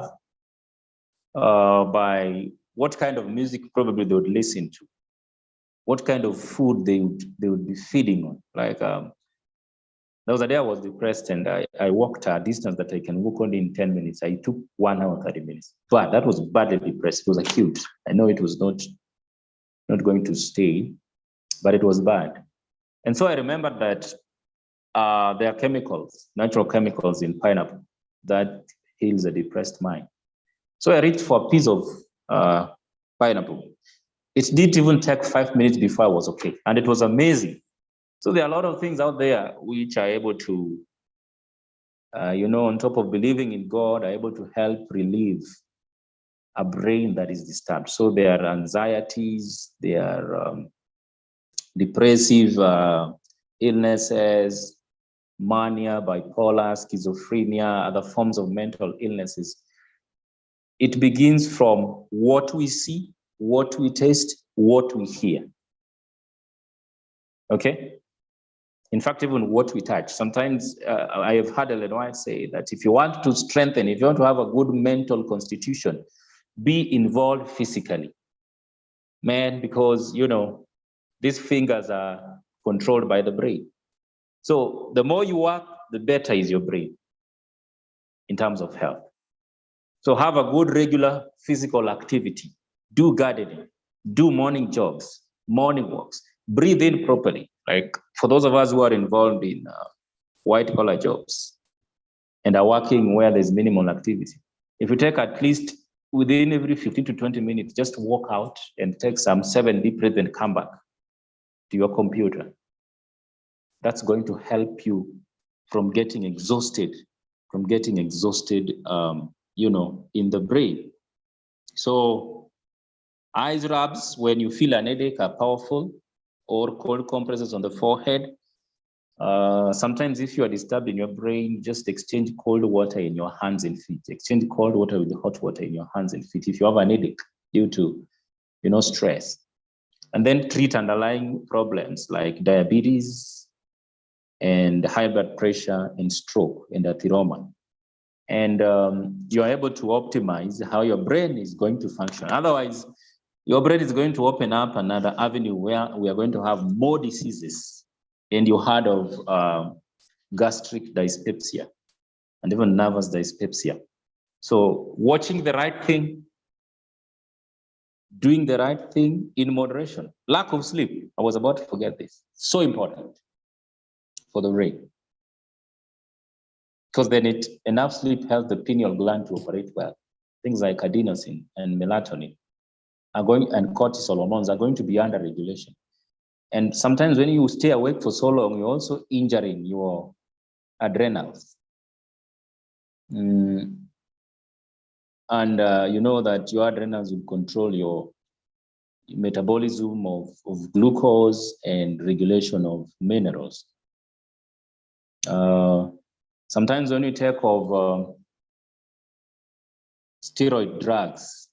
by what kind of music probably they would listen to, what kind of food they would be feeding on. Like There was a day I was depressed and I walked a distance that I can walk only in 10 minutes. I took 1 hour, 30 minutes. But that was badly depressed. It was acute. I know it was not going to stay, but it was bad. And so I remembered that there are chemicals, natural chemicals in pineapple that heals a depressed mind. So I reached for a piece of pineapple. It didn't even take 5 minutes before I was okay. And it was amazing. So there are a lot of things out there which are able to, on top of believing in God, are able to help relieve a brain that is disturbed. So there are anxieties, there are depressive illnesses, mania, bipolar, schizophrenia, other forms of mental illnesses. It begins from what we see, what we taste, what we hear. Okay? In fact, even what we touch. Sometimes I have heard Ellen White say that if you want to strengthen, if you want to have a good mental constitution, be involved physically. Man, because, these fingers are controlled by the brain. So the more you work, the better is your brain in terms of health. So have a good regular physical activity. Do gardening, do morning jogs, morning walks, breathe in properly. Like for those of us who are involved in white collar jobs and are working where there's minimal activity, if you take at least within every 15 to 20 minutes, just walk out and take some 7 deep breaths and come back to your computer. That's going to help you from getting exhausted, in the brain. So eyes rubs when you feel an headache are powerful, or cold compresses on the forehead. Sometimes if you are disturbed in your brain, just exchange cold water in your hands and feet. Exchange cold water with the hot water in your hands and feet if you have an headache due to, stress. And then treat underlying problems like diabetes and high blood pressure and stroke and atheroma. And you're able to optimize how your brain is going to function. Otherwise, your brain is going to open up another avenue where we are going to have more diseases. And you heard of gastric dyspepsia and even nervous dyspepsia. So watching the right thing, doing the right thing in moderation. Lack of sleep, I was about to forget this. So important for the brain. Because then enough sleep helps the pineal gland to operate well. Things like adenosine and melatonin and cortisol hormones are going to be under regulation. And sometimes when you stay awake for so long, you're also injuring your adrenals. And you know that your adrenals will control your metabolism of glucose and regulation of minerals. Sometimes when you take of steroids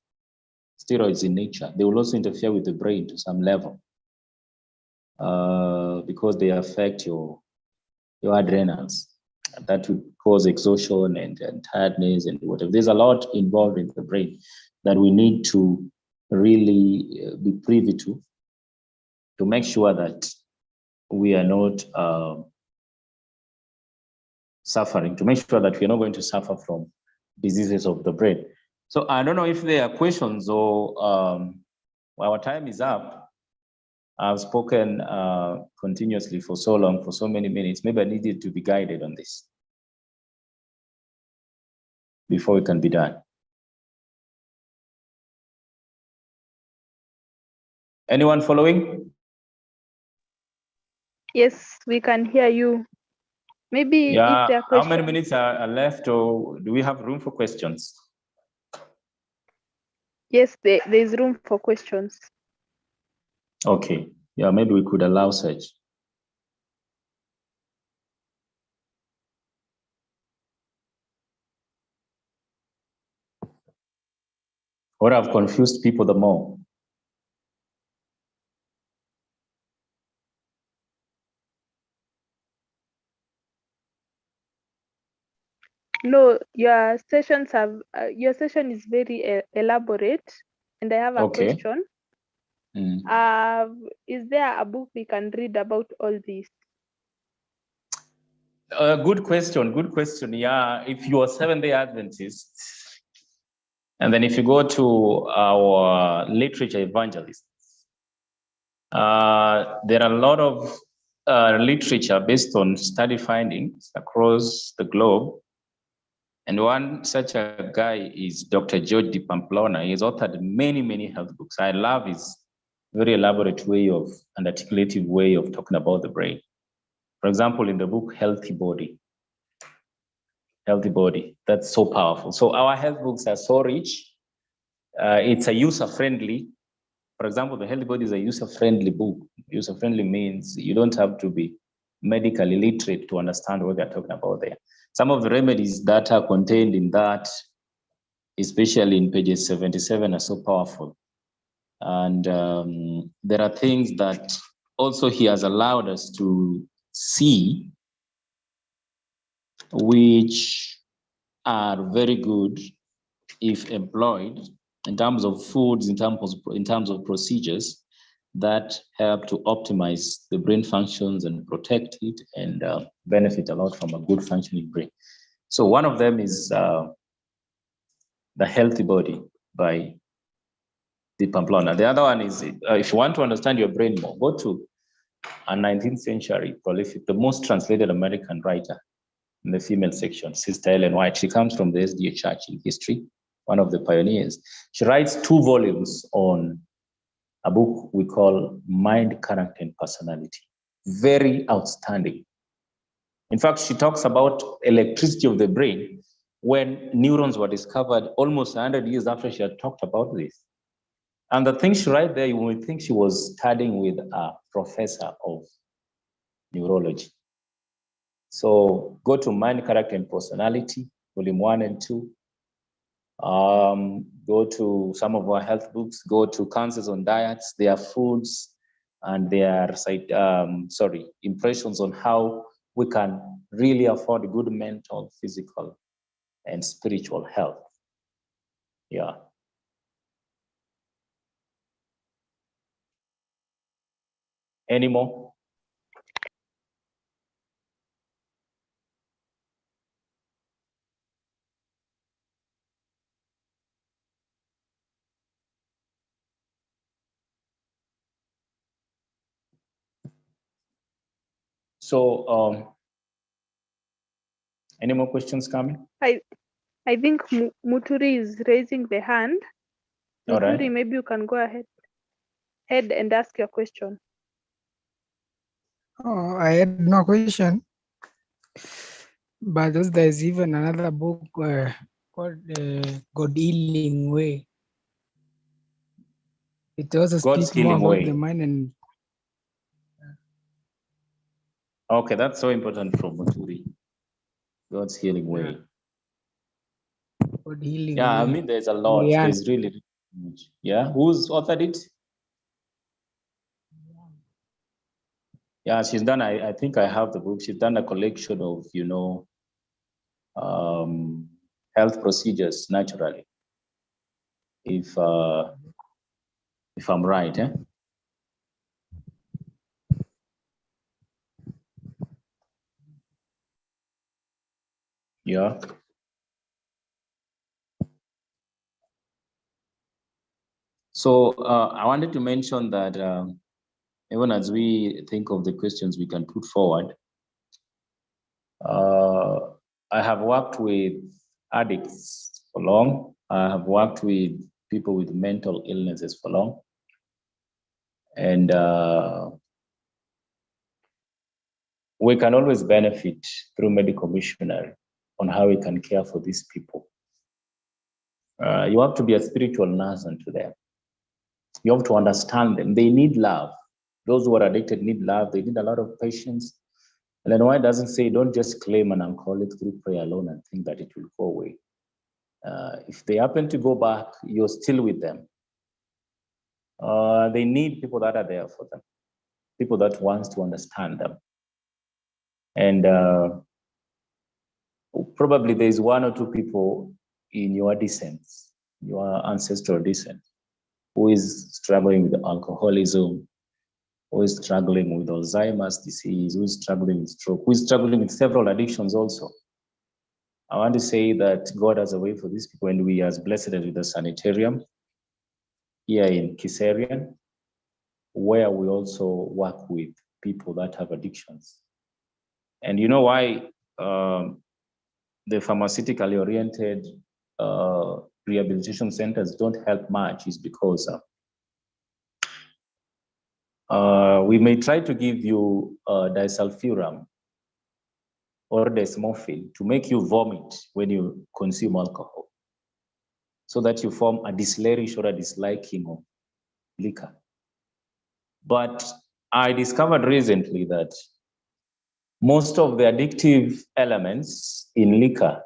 in nature, they will also interfere with the brain to some level because they affect your adrenals. That would cause exhaustion and tiredness and whatever. There's a lot involved in the brain that we need to really be privy to make sure that we are not suffering, to make sure that we're not going to suffer from diseases of the brain. So I don't know if there are questions or our time is up. I've spoken continuously for so long, for so many minutes. Maybe I needed to be guided on this before it can be done. Anyone following? Yes, we can hear you. Maybe if there are questions. How many minutes are left, or do we have room for questions? Yes, there's room for questions. Okay. Yeah, maybe we could allow such. What have confused people the more? No, your session is very elaborate, and I have a question. Is there a book we can read about all this? Good question. Good question. Yeah, if you are Seventh-day Adventist, and then if you go to our literature evangelists, there are a lot of literature based on study findings across the globe. And one such a guy is Dr. George de Pamplona. He's authored many, many health books. I love his very elaborate way of and articulative way of talking about the brain. For example, in the book, Healthy Body, that's so powerful. So our health books are so rich. It's a user-friendly. For example, the Healthy Body is a user-friendly book. User-friendly means you don't have to be medically literate to understand what they're talking about there. Some of the remedies that are contained in that, especially in pages 77, are so powerful. And there are things that also he has allowed us to see, which are very good if employed in terms of foods, in terms of procedures that help to optimize the brain functions and protect it and benefit a lot from a good functioning brain. So one of them is The Healthy Body by de Pamplona. The other one is, if you want to understand your brain more, go to a 19th century prolific, the most translated American writer in the female section, Sister Ellen White. She comes from the SDA Church in history, one of the pioneers. She writes 2 volumes on a book we call Mind, Character, and Personality. Very outstanding. In fact, she talks about electricity of the brain when neurons were discovered almost 100 years after she had talked about this. And the things she writes there, you would think she was studying with a professor of neurology. So go to Mind, Character, and Personality, volume 1 and 2. Go to some of our health books, go to Cancers on Diets, their foods, and their impressions on how we can really afford good mental, physical, and spiritual health. Yeah. Any more? So, any more questions coming? I think Muturi is raising the hand. All Muturi, right. maybe you can go ahead and ask your question. Oh, I had no question, but there's even another book called God Healing Way. It also God's speaks more Healing about Way. the mind and. Okay, that's so important from Muturi. God's Healing Way. God Healing Yeah, Way. I mean, there's a lot. Yeah. There's really much. Yeah, who's authored it? Yeah, she's done. I think I have the book. She's done a collection of, health procedures naturally. If I'm right, eh? Yeah. So I wanted to mention that even as we think of the questions we can put forward, I have worked with addicts for long. I have worked with people with mental illnesses for long. And we can always benefit through medical missionary on how we can care for these people. You have to be a spiritual nurse unto them. You have to understand them. They need love. Those who are addicted need love. They need a lot of patience. And then why doesn't say, don't just claim an alcoholic through prayer alone and think that it will go away. If they happen to go back, you're still with them. They need people that are there for them, people that want to understand them. And probably there's 1 or 2 people in your descent, your ancestral descent, who is struggling with alcoholism, who is struggling with Alzheimer's disease, who is struggling with stroke, who is struggling with several addictions also. I want to say that God has a way for these people, and we are blessed with the sanitarium here in Kiserian, where we also work with people that have addictions. And you know why the pharmaceutically oriented rehabilitation centers don't help much is because we may try to give you disulfiram or desmorphine to make you vomit when you consume alcohol, so that you form a dislerish or a disliking of liquor. But I discovered recently that most of the addictive elements in liquor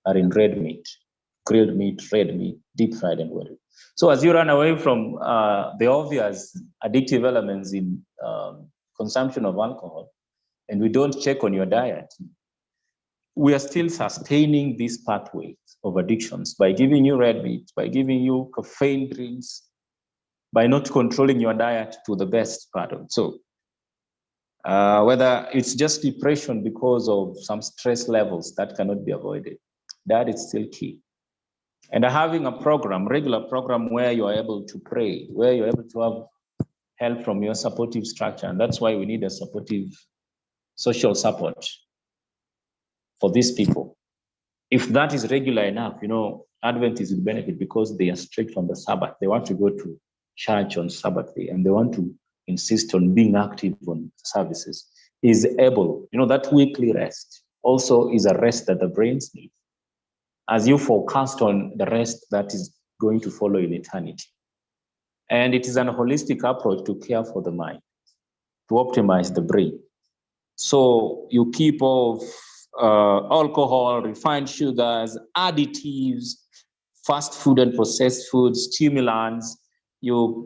are in red meat, grilled meat, red meat, deep fried, and whatever. So as you run away from the obvious addictive elements in consumption of alcohol, and we don't check on your diet, we are still sustaining these pathways of addictions by giving you red meat, by giving you caffeine drinks, by not controlling your diet to the best part of it. So whether it's just depression because of some stress levels that cannot be avoided, that is still key. And having a program, regular program, where you are able to pray, where you're able to have help from your supportive structure. And that's why we need a supportive social support for these people. If that is regular enough, you know, Adventists will benefit because they are strict on the Sabbath. They want to go to church on Sabbath day, and they want to insist on being active on services. Is able, you know, that weekly rest also is a rest that the brains need, as you forecast on the rest that is going to follow in eternity. And it is an holistic approach to care for the mind, to optimize the brain. So you keep off alcohol, refined sugars, additives, fast food and processed food, stimulants.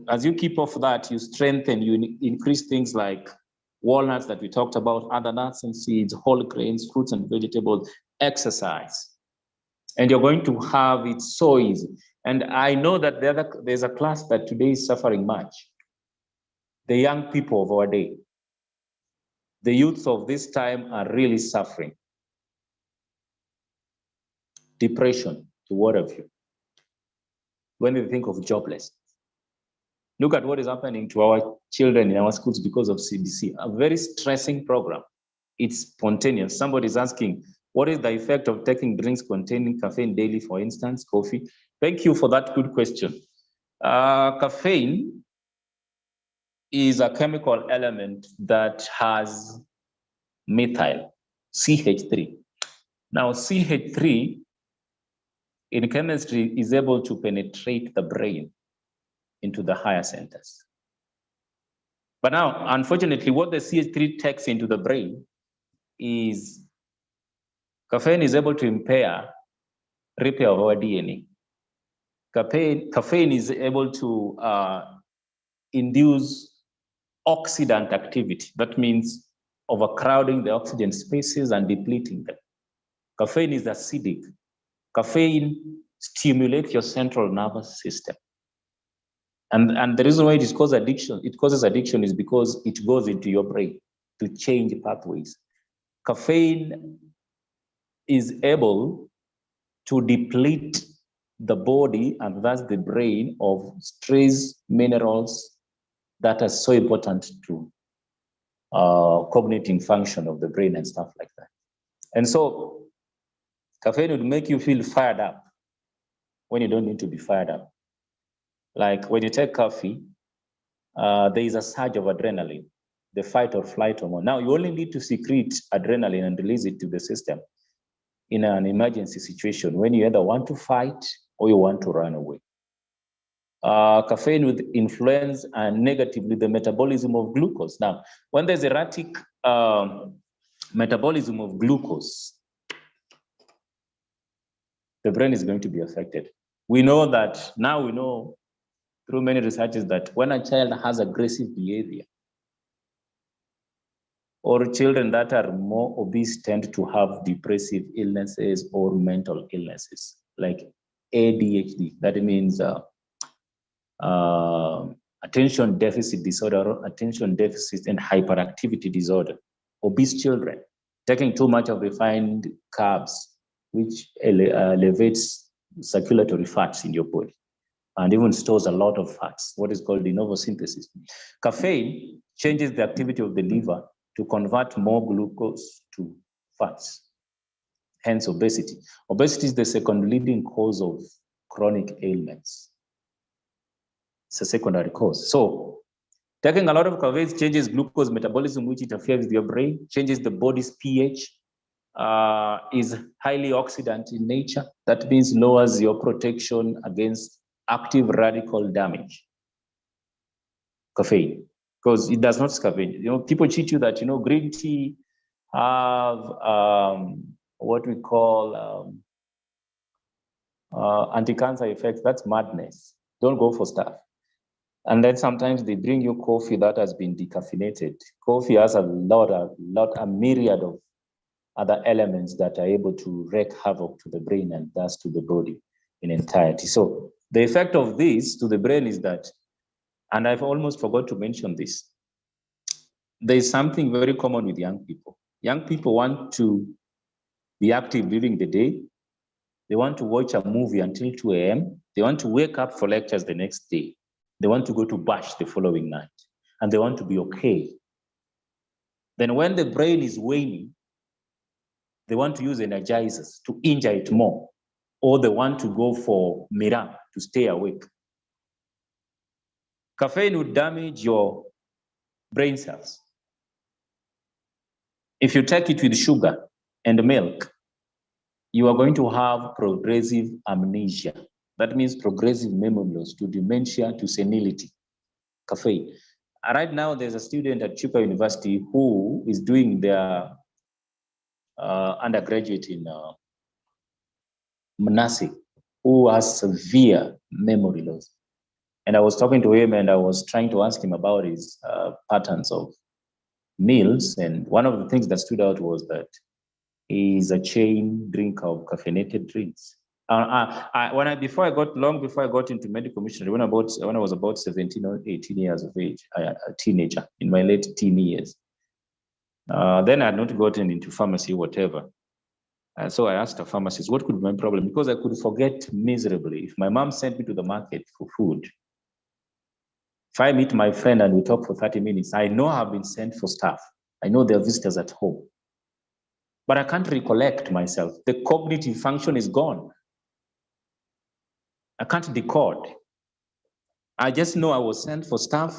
As you keep off that, you strengthen, you increase things like walnuts that we talked about, other nuts and seeds, whole grains, fruits and vegetables, exercise. And you're going to have it so easy. And I know that there's a class that today is suffering much. The young people of our day, the youths of this time are really suffering. Depression, to what of you? When we think of jobless, look at what is happening to our children in our schools because of CBC, a very stressing program. It's spontaneous. Somebody's asking, what is the effect of taking drinks containing caffeine daily, for instance, coffee? Thank you for that good question. Caffeine is a chemical element that has methyl, CH3. Now, CH3 in chemistry is able to penetrate the brain into the higher centers. But now, unfortunately, what the CH3 takes into the brain is caffeine is able to impair repair of our DNA. Caffeine is able to induce oxidant activity. That means overcrowding the oxygen spaces and depleting them. Caffeine is acidic. Caffeine stimulates your central nervous system. And the reason why it causes addiction is because it goes into your brain to change pathways. Caffeine is able to deplete the body and thus the brain of trace minerals that are so important to cognitive function of the brain and stuff like that. And so caffeine would make you feel fired up when you don't need to be fired up. Like when you take coffee, there is a surge of adrenaline, the fight or flight hormone. Now you only need to secrete adrenaline and release it to the system in an emergency situation when you either want to fight or you want to run away. Caffeine would influence negatively the metabolism of glucose. Now, when there's erratic metabolism of glucose, the brain is going to be affected. We know that, now we know through many researches that when a child has aggressive behavior, or children that are more obese tend to have depressive illnesses or mental illnesses, like ADHD. That means attention deficit disorder, attention deficit and hyperactivity disorder, obese children, taking too much of refined carbs, which elevates circulatory fats in your body and even stores a lot of fats, what is called de novo synthesis. Caffeine changes the activity of the liver to convert more glucose to fats, hence obesity. Obesity is the second leading cause of chronic ailments. It's a secondary cause. So taking a lot of caffeine changes glucose metabolism, which interferes with your brain, changes the body's pH, is highly oxidant in nature. That means lowers your protection against active radical damage. Caffeine, because it does not scavenge. You know, people cheat you that, you know, green tea have what we call anti-cancer effects. That's madness. Don't go for stuff. And then sometimes they bring you coffee that has been decaffeinated. Coffee has a myriad of other elements that are able to wreak havoc to the brain and thus to the body in entirety. So the effect of this to the brain is that, and I've almost forgot to mention this, there is something very common with young people. Young people want to be active during the day. They want to watch a movie until 2 a.m. They want to wake up for lectures the next day. They want to go to bash the following night, and they want to be okay. Then when the brain is waning, they want to use energizers to injure it more, or they want to go for miram to stay awake. Caffeine would damage your brain cells. If you take it with sugar and milk, you are going to have progressive amnesia. That means progressive memory loss, to dementia, to senility. Caffeine. Right now, there's a student at Chuka University who is doing their undergraduate in Manasi, who has severe memory loss. And I was talking to him and I was trying to ask him about his patterns of meals. And one of the things that stood out was that he's a chain drinker of caffeinated drinks. Before I got into medical missionary, when I was about 17 or 18 years of age, a teenager in my late teen years. Then I had not gotten into pharmacy, whatever. So I asked a pharmacist, what could be my problem? Because I could forget miserably. If my mom sent me to the market for food, if I meet my friend and we talk for 30 minutes, I know I've been sent for stuff. I know there are visitors at home. But I can't recollect myself. The cognitive function is gone. I can't decode. I just know I was sent for stuff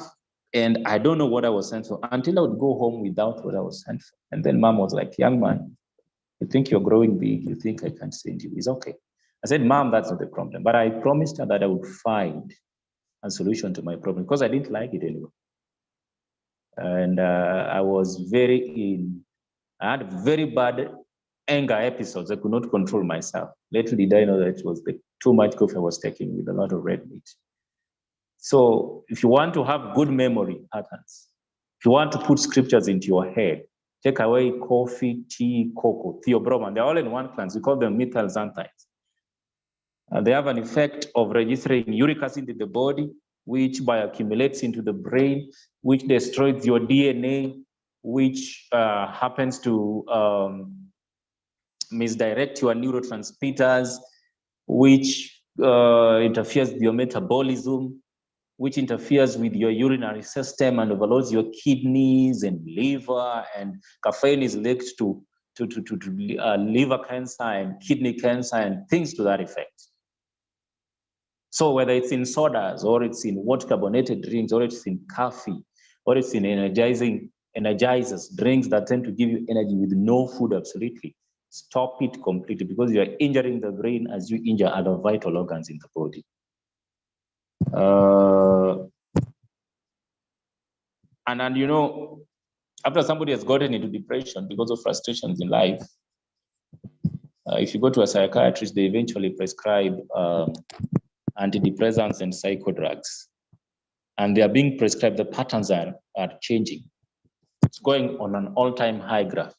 and I don't know what I was sent for until I would go home without what I was sent for. And then mom was like, young man, you think you're growing big, you think I can't send you. It's okay. I said, mom, that's not the problem. But I promised her that I would find a solution to my problem because I didn't like it anymore. And I had very bad anger episodes. I could not control myself. Little did I know that it was the too much coffee I was taking with a lot of red meat. So if you want to have good memory patterns, if you want to put scriptures into your head, take away coffee, tea, cocoa, theobromine. They're all in one class. We call them methyl xanthides. They have an effect of registering uric acid in the body, which bioaccumulates into the brain, which destroys your DNA, which happens to misdirect your neurotransmitters, which interferes with your metabolism, which interferes with your urinary system and overloads your kidneys and liver. And caffeine is linked to liver cancer and kidney cancer and things to that effect. So whether it's in sodas or it's in water carbonated drinks or it's in coffee or it's in energizers, drinks that tend to give you energy with no food, absolutely. Stop it completely because you are injuring the brain as you injure other vital organs in the body. And you know, after somebody has gotten into depression because of frustrations in life, if you go to a psychiatrist, they eventually prescribe antidepressants and psychodrugs. And they are being prescribed, the patterns are changing. It's going on an all-time high graph.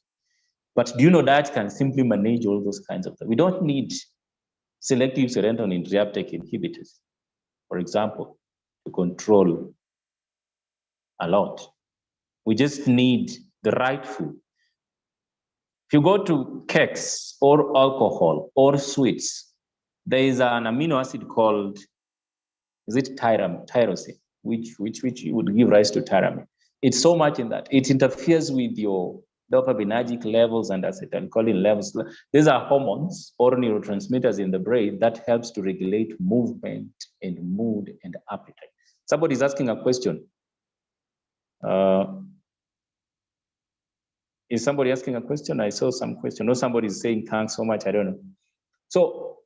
But do you know that can simply manage all those kinds of things? We don't need selective serotonin reuptake inhibitors, for example, to control a lot. We just need the right food. If you go to cakes or alcohol or sweets, there is an amino acid called, is it tyrosine, which would give rise to tyramine. It's so much in that. It interferes with your dopaminergic levels and acetylcholine levels. These are hormones or neurotransmitters in the brain that helps to regulate movement and mood and appetite. Somebody's asking a question. Is somebody asking a question? I saw some question. Or somebody's saying thanks so much. I don't know. So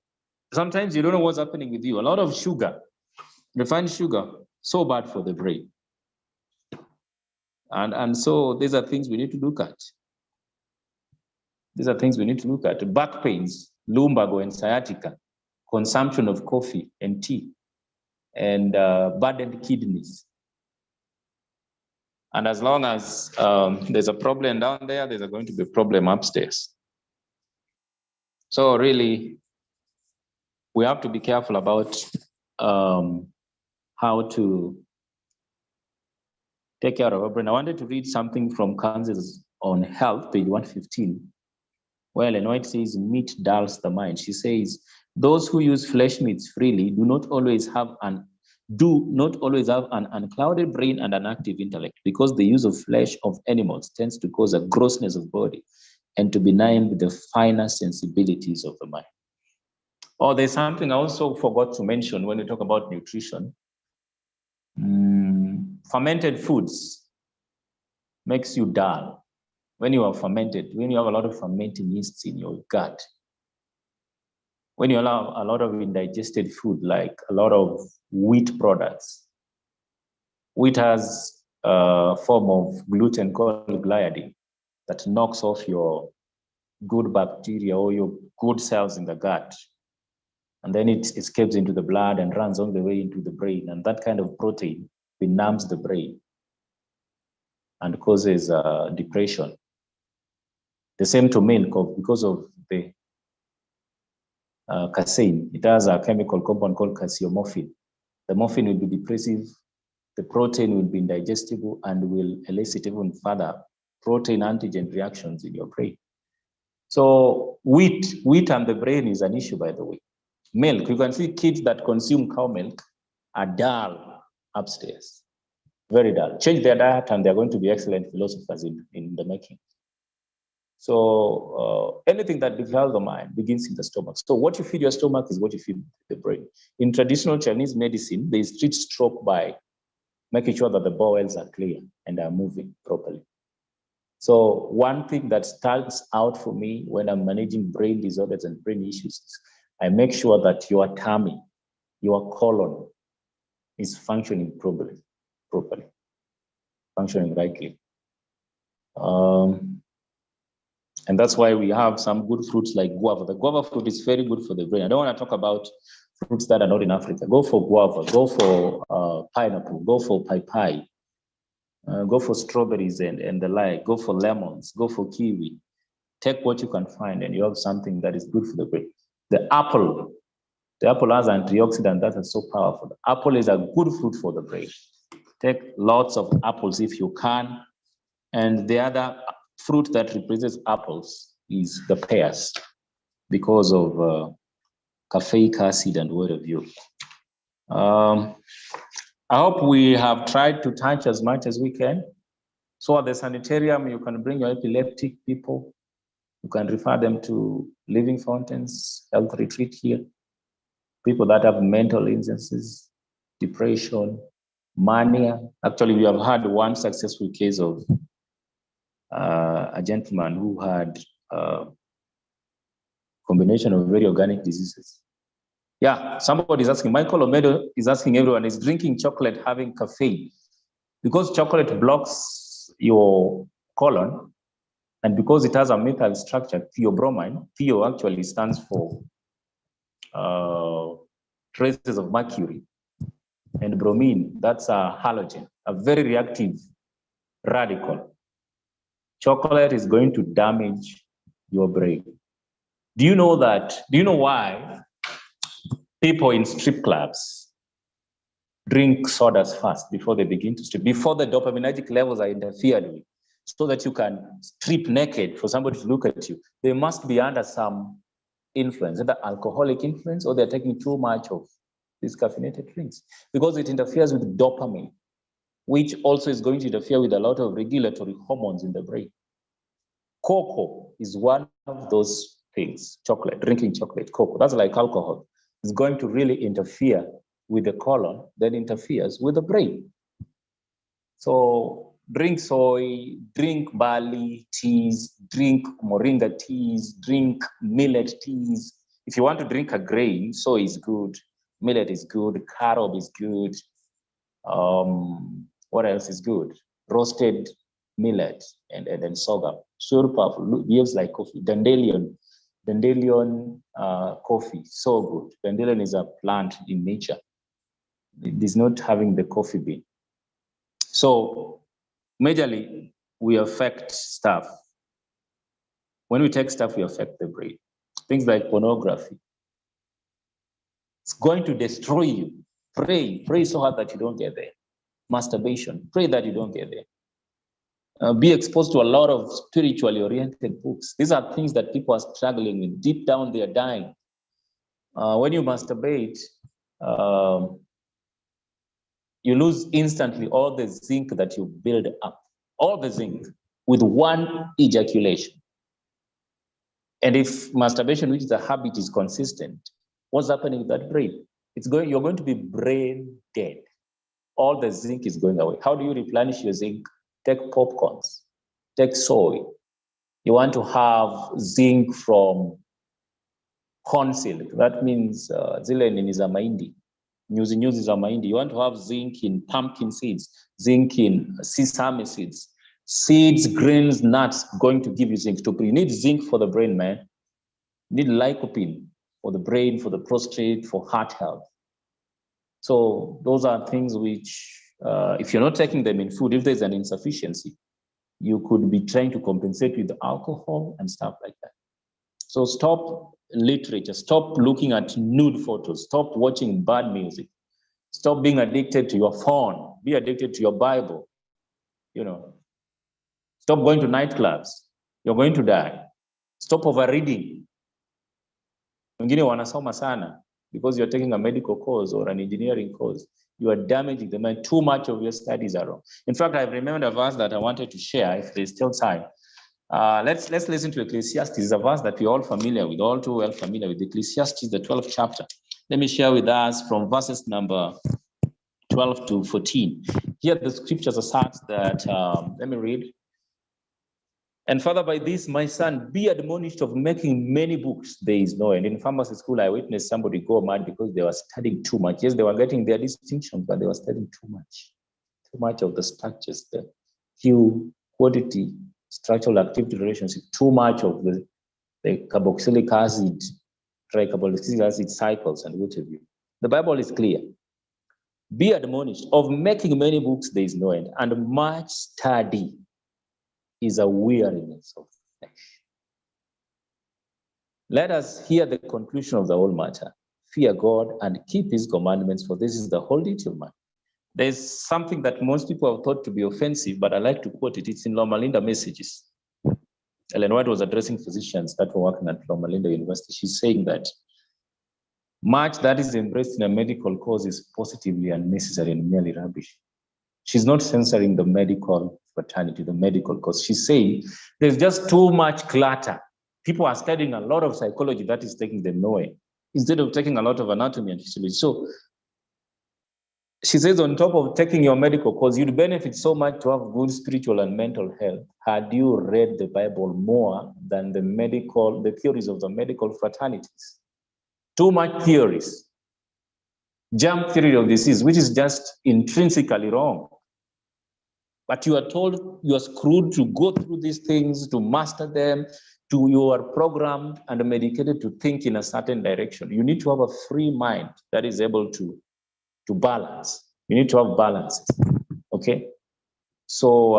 sometimes you don't know what's happening with you. A lot of sugar, refined sugar, so bad for the brain. And so these are things we need to look at. These are things we need to look at. Back pains, lumbago and sciatica, consumption of coffee and tea, and burdened kidneys. And as long as there's a problem down there, there's going to be a problem upstairs. So really, we have to be careful about how to take care of our brain. I wanted to read something from Kansas on Health, page 115, where Ellen White says, meat dulls the mind. She says, those who use flesh meats freely do not always have an unclouded brain and an active intellect, because the use of flesh of animals tends to cause a grossness of body and to benign the finer sensibilities of the mind. Oh, there's something I also forgot to mention when we talk about nutrition. Fermented foods makes you dull. When you are fermented, when you have a lot of fermenting yeasts in your gut, when you allow a lot of indigested food, like a lot of wheat products. Wheat has a form of gluten called gliadin that knocks off your good bacteria or your good cells in the gut. And then it escapes into the blood and runs all the way into the brain. And that kind of protein benumbs the brain and causes depression. The same to milk, because of the casein. It has a chemical compound called casomorphin. The morphine will be depressive, the protein will be indigestible, and will elicit even further protein antigen reactions in your brain. So wheat and the brain is an issue, by the way. Milk, you can see kids that consume cow milk are dull upstairs, very dull. Change their diet and they're going to be excellent philosophers in the making. So anything that defiles the mind begins in the stomach. So what you feed your stomach is what you feed the brain. In traditional Chinese medicine, they treat stroke by making sure that the bowels are clear and are moving properly. So one thing that stands out for me when I'm managing brain disorders and brain issues is I make sure that your tummy, your colon is functioning properly, functioning rightly. And that's why we have some good fruits like guava. The guava fruit is very good for the brain. I don't want to talk about fruits that are not in Africa. Go for guava, go for pineapple, go for paipai, go for strawberries and the like, go for lemons, go for kiwi. Take what you can find and you have something that is good for the brain. The apple has antioxidant that is so powerful. The apple is a good fruit for the brain. Take lots of apples if you can. And the other fruit that represents apples is the pears because of caffeic acid and what have you. I hope we have tried to touch as much as we can. So at the sanitarium, you can bring your epileptic people. You can refer them to Living Fountains Health Retreat here. People that have mental illnesses, depression, mania. Actually, we have had one successful case of a gentleman who had a combination of very organic diseases. Yeah, somebody is asking, Michael Omedo is asking everyone, is drinking chocolate having caffeine? Because chocolate blocks your colon, and because it has a methyl structure, theobromine, theo actually stands for traces of mercury, and bromine, that's a halogen, a very reactive radical. Chocolate is going to damage your brain. Do you know that? Do you know why people in strip clubs, drink sodas first before they begin to strip, before the dopaminergic levels are interfered with, so that you can strip naked for somebody to look at you. They must be under some influence, either alcoholic influence, or they're taking too much of these caffeinated drinks, because it interferes with dopamine, which also is going to interfere with a lot of regulatory hormones in the brain. Cocoa is one of those things. Chocolate, drinking chocolate, cocoa, that's like alcohol. It's going to really interfere with the colon, then interferes with the brain. So drink soy, drink barley teas, drink moringa teas, drink millet teas. If you want to drink a grain, soy is good, millet is good, carob is good. What else is good? Roasted millet and sorghum. Surpa gives like coffee. Dandelion coffee, so good. Dandelion is a plant in nature. It is not having the coffee bean. So majorly, we affect stuff. When we take stuff, we affect the brain. Things like pornography. It's going to destroy you. Pray so hard that you don't get there. Masturbation, pray that you don't get there. Be exposed to a lot of spiritually oriented books. These are things that people are struggling with. Deep down, they are dying. When you masturbate, you lose instantly all the zinc that you build up, all the zinc with one ejaculation. And if masturbation, which is a habit, is consistent, what's happening with that brain? You're going to be brain dead. All the zinc is going away. How do you replenish your zinc? Take popcorns, take soy. You want to have zinc from corn silk. That means zile is a mahindi. Nyuzi za mahindi. You want to have zinc in pumpkin seeds, zinc in sesame seeds. Seeds, grains, nuts going to give you zinc. You need zinc for the brain, man. You need lycopene for the brain, for the prostate, for heart health. So those are things which, if you're not taking them in food, if there's an insufficiency, you could be trying to compensate with alcohol and stuff like that. So stop literature, stop looking at nude photos, stop watching bad music, stop being addicted to your phone, be addicted to your Bible, Stop going to nightclubs, you're going to die. Stop overreading. Wengine wanasoma sana because you're taking a medical course or an engineering course. You are damaging the mind. Too much of your studies are wrong. In fact, I remembered a verse that I wanted to share if there's still time. Let's listen to Ecclesiastes. It's a verse that we're all familiar with, all too well familiar with. Ecclesiastes, the 12th chapter. Let me share with us from verses number 12 to 14. Here the scriptures assert that, let me read. And further by this, my son, be admonished of making many books. There is no end. In pharmacy school, I witnessed somebody go mad because they were studying too much. Yes, they were getting their distinctions, but they were studying too much. Too much of the structures, the hue, quantity, structural activity relationship, too much of the carboxylic acid, tricarboxylic acid cycles, and what have you. The Bible is clear. Be admonished of making many books, there is no end, and much study is a weariness of the flesh. Let us hear the conclusion of the whole matter. Fear God and keep his commandments, for this is the whole duty of man. There's something that most people have thought to be offensive, but I like to quote it. It's in Loma Linda Messages. Ellen White was addressing physicians that were working at Loma Linda University. She's saying that much that is embraced in a medical cause is positively unnecessary and merely rubbish. She's not censoring the medical fraternity, the medical cause. She's saying there's just too much clutter. People are studying a lot of psychology that is taking them nowhere, instead of taking a lot of anatomy and physiology. So she says, on top of taking your medical course, you'd benefit so much to have good spiritual and mental health had you read the Bible more than the theories of the medical fraternities. Too much theories. Germ theory of disease, which is just intrinsically wrong. But you are told you are screwed to go through these things, to master them, you are programmed and medicated to think in a certain direction. You need to have a free mind that is able to balance. You need to have balance. Okay? So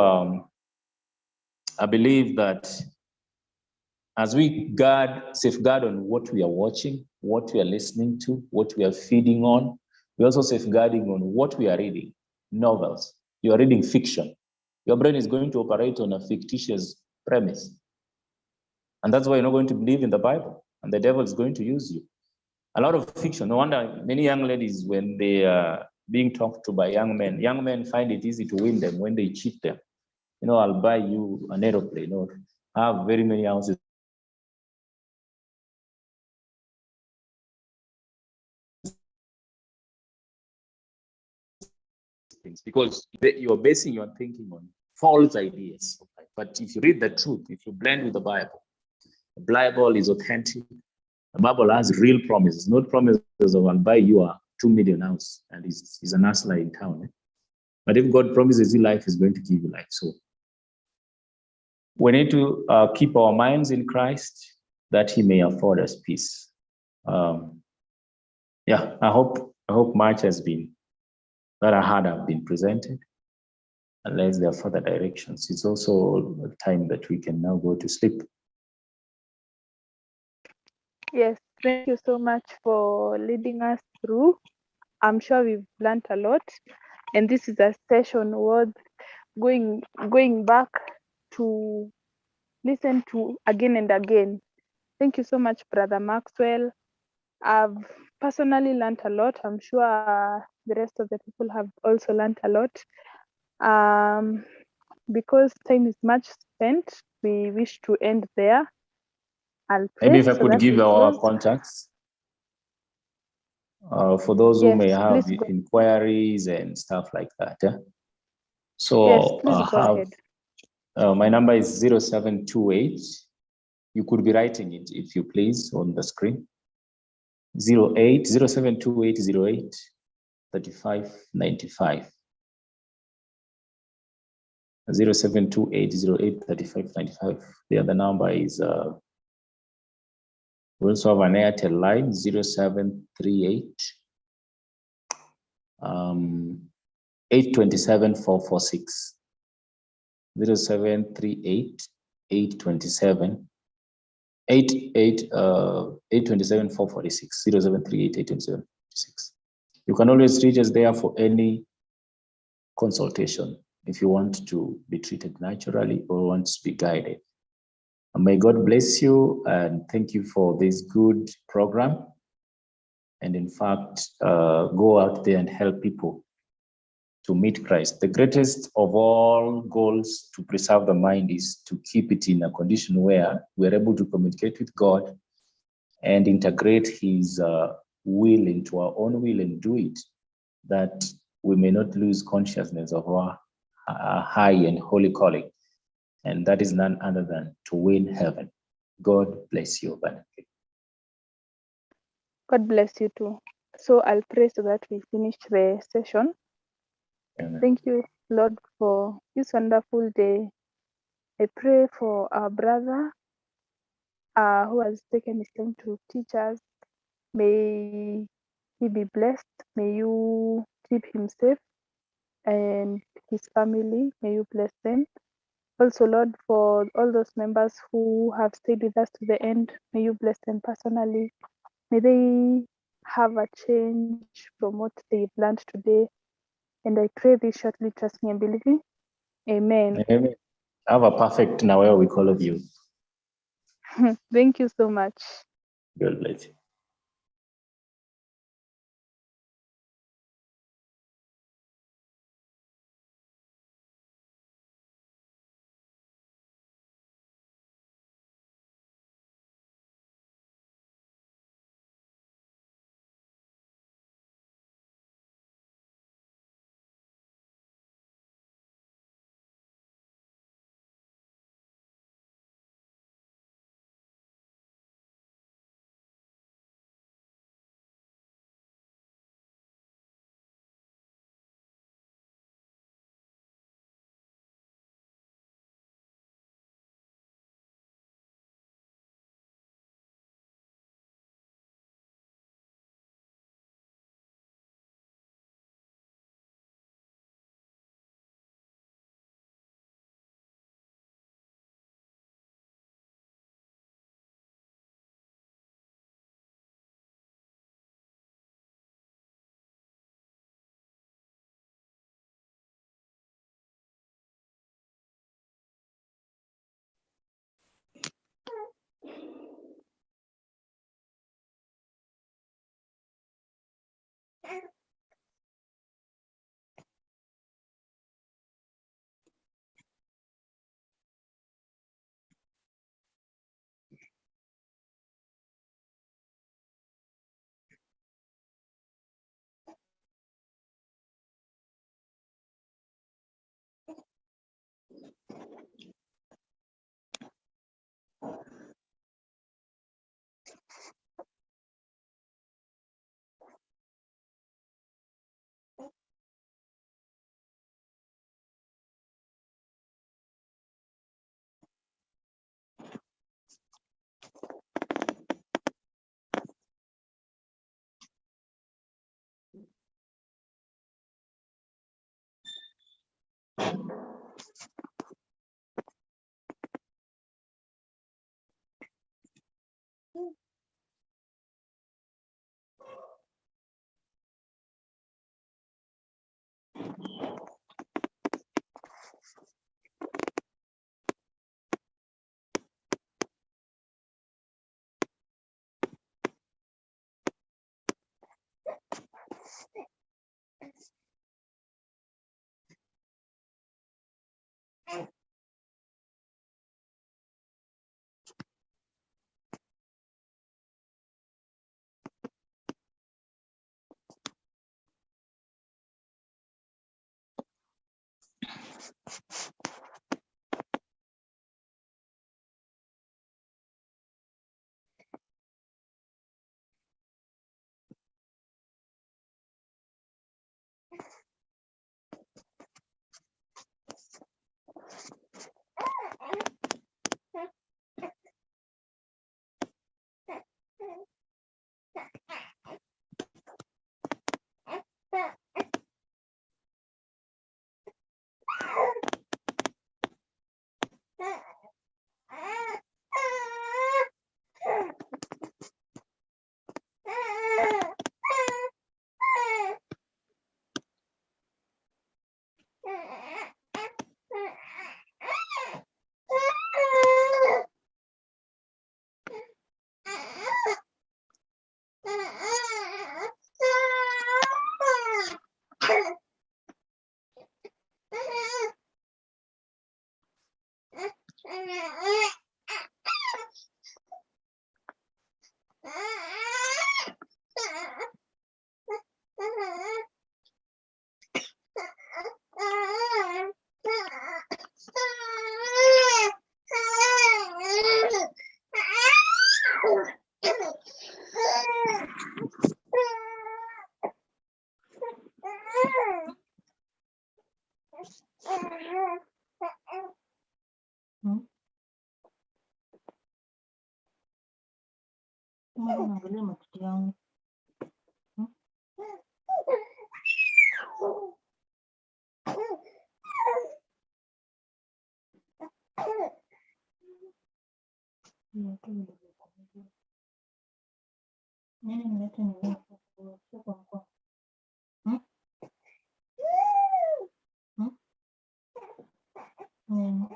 I believe that as we safeguard on what we are watching, what we are listening to, what we are feeding on, We're also safeguarding on what we are reading. Novels. You are reading fiction. Your brain is going to operate on a fictitious premise. And that's why you're not going to believe in the Bible. And the devil is going to use you. A lot of fiction. No wonder many young ladies, when they are being talked to by young men find it easy to win them when they cheat them. You know, I'll buy you an aeroplane, or I have very many houses. Because you're basing your thinking on false ideas. But if you read the truth, if you blend with the Bible is authentic. The Bible has real promises, not promises of I'll buy you a 2 million house and he's an hustler in town. But if God promises you life, He's going to give you life. So we need to keep our minds in Christ that He may afford us peace. Yeah, I hope much has been that I had have been presented. Unless there are further directions, it's also a time that we can now go to sleep. Yes, thank you so much for leading us through. I'm sure we've learned a lot, and this is a session worth going back to listen to again and again. Thank you so much, Brother Maxwell. I've personally learned a lot. I'm sure the rest of the people have also learned a lot. Because time is much spent, we wish to end there. I'll pray. Maybe if I so could that give we our close. contacts for those who Yes, may have please go. inquiries and stuff like that. Yeah? So Yes, please go ahead. My number is 0728. You could be writing it, if you please, on the screen. 072808 3595. 072808 3595. The other number is we also have an Airtel line, 0738 827 446. 0738 827 827 446. 0738 827 446. You can always reach us there for any consultation if you want to be treated naturally or want to be guided. And may God bless you and thank you for this good program. And in fact, go out there and help people to meet Christ. The greatest of all goals to preserve the mind is to keep it in a condition where we're able to communicate with God and integrate His will into our own will and do it, that we may not lose consciousness of our high and holy calling. And that is none other than to win heaven. God bless you abundantly. God bless you too. So I'll pray so that we finish the session. Amen. Thank you, Lord, for this wonderful day. I pray for our brother who has taken his time to teach us. May he be blessed. May you keep him safe and his family. May you bless them. Also, Lord, for all those members who have stayed with us to the end, may you bless them personally. May they have a change from what they've learned today. And I pray this shortly, trusting and believing. Amen. Amen. Have a perfect Noel week, all of you. Thank you so much. God bless you. Mbona unaangalia matiti yangu? Nini nilete nini sio kwa mkono? Nini?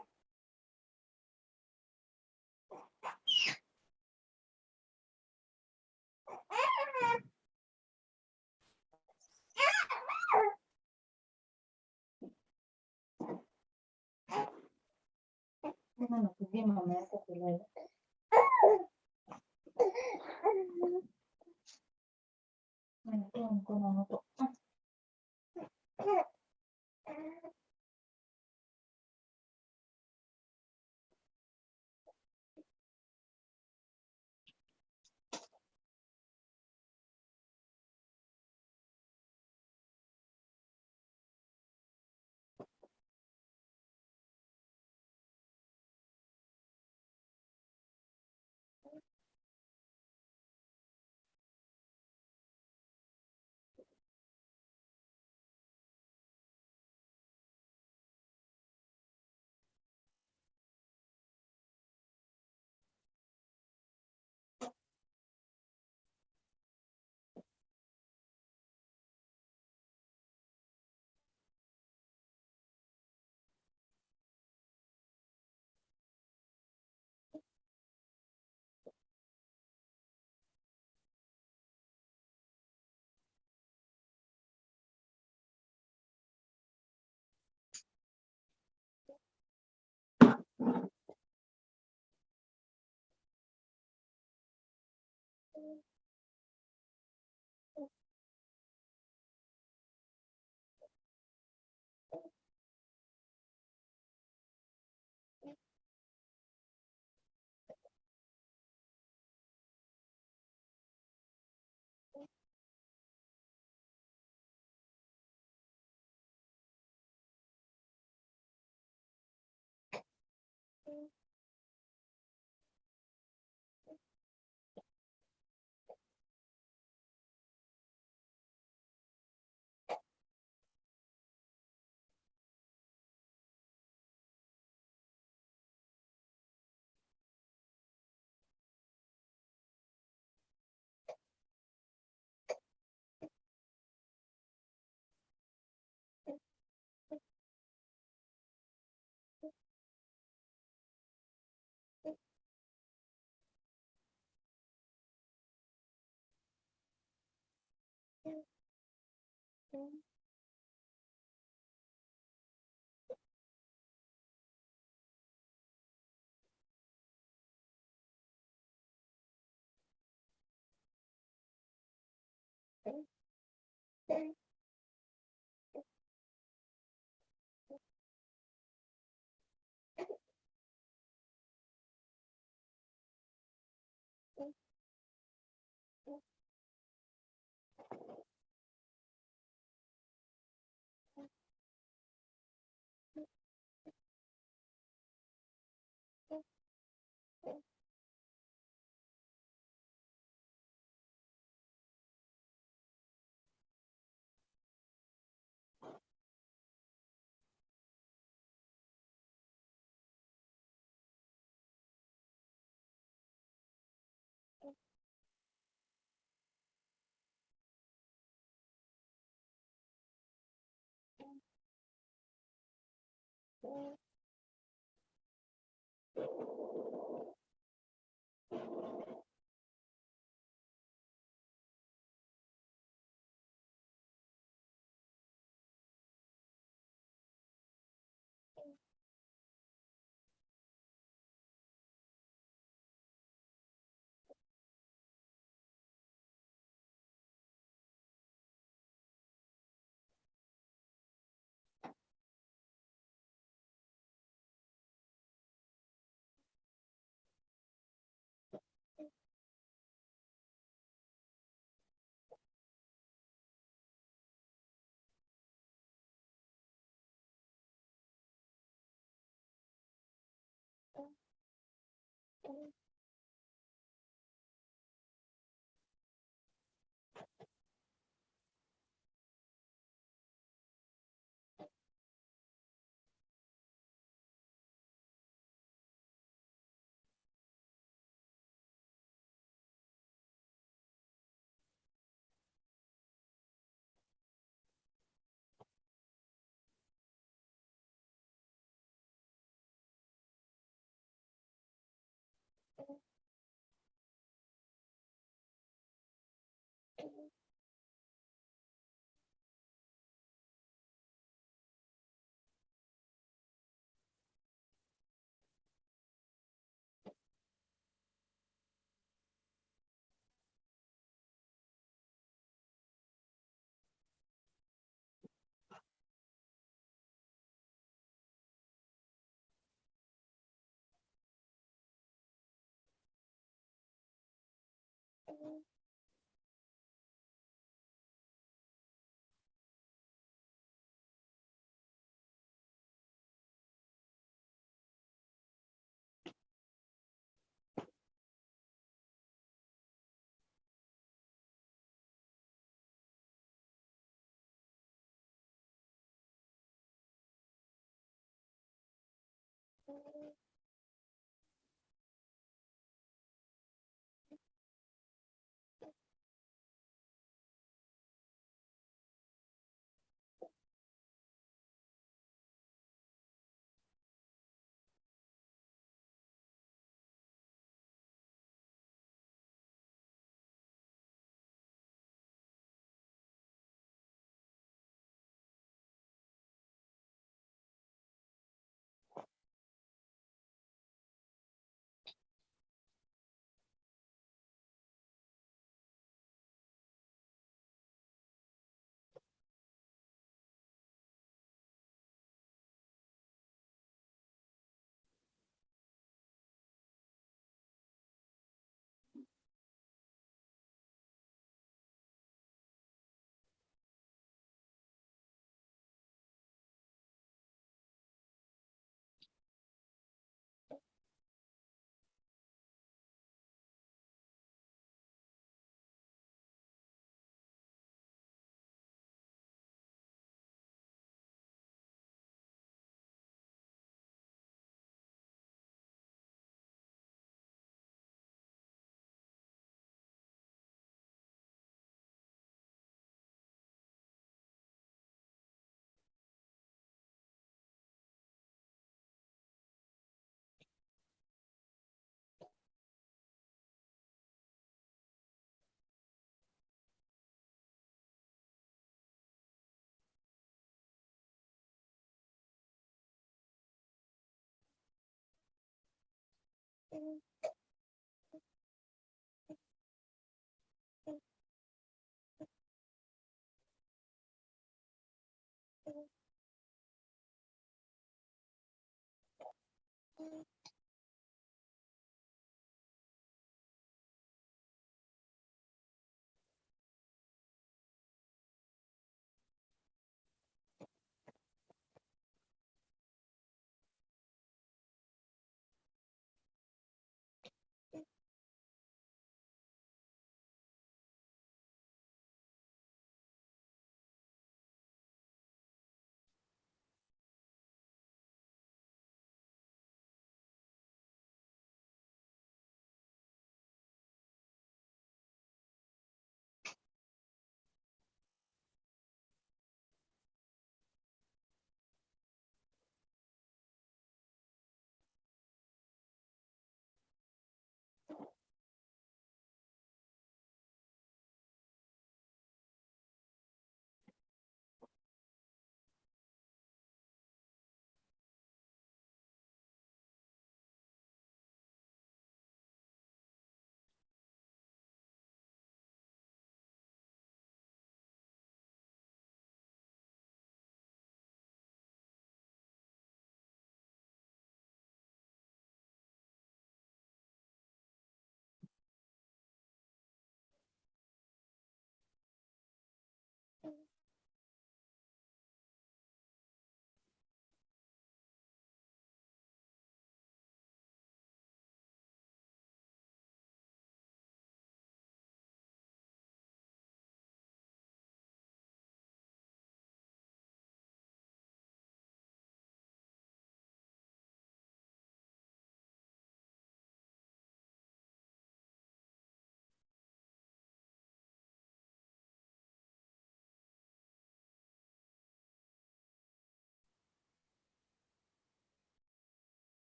Mbona napigia mama yako kelele? Natoa mkono hapo.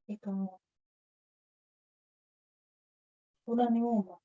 ikawa unaniuma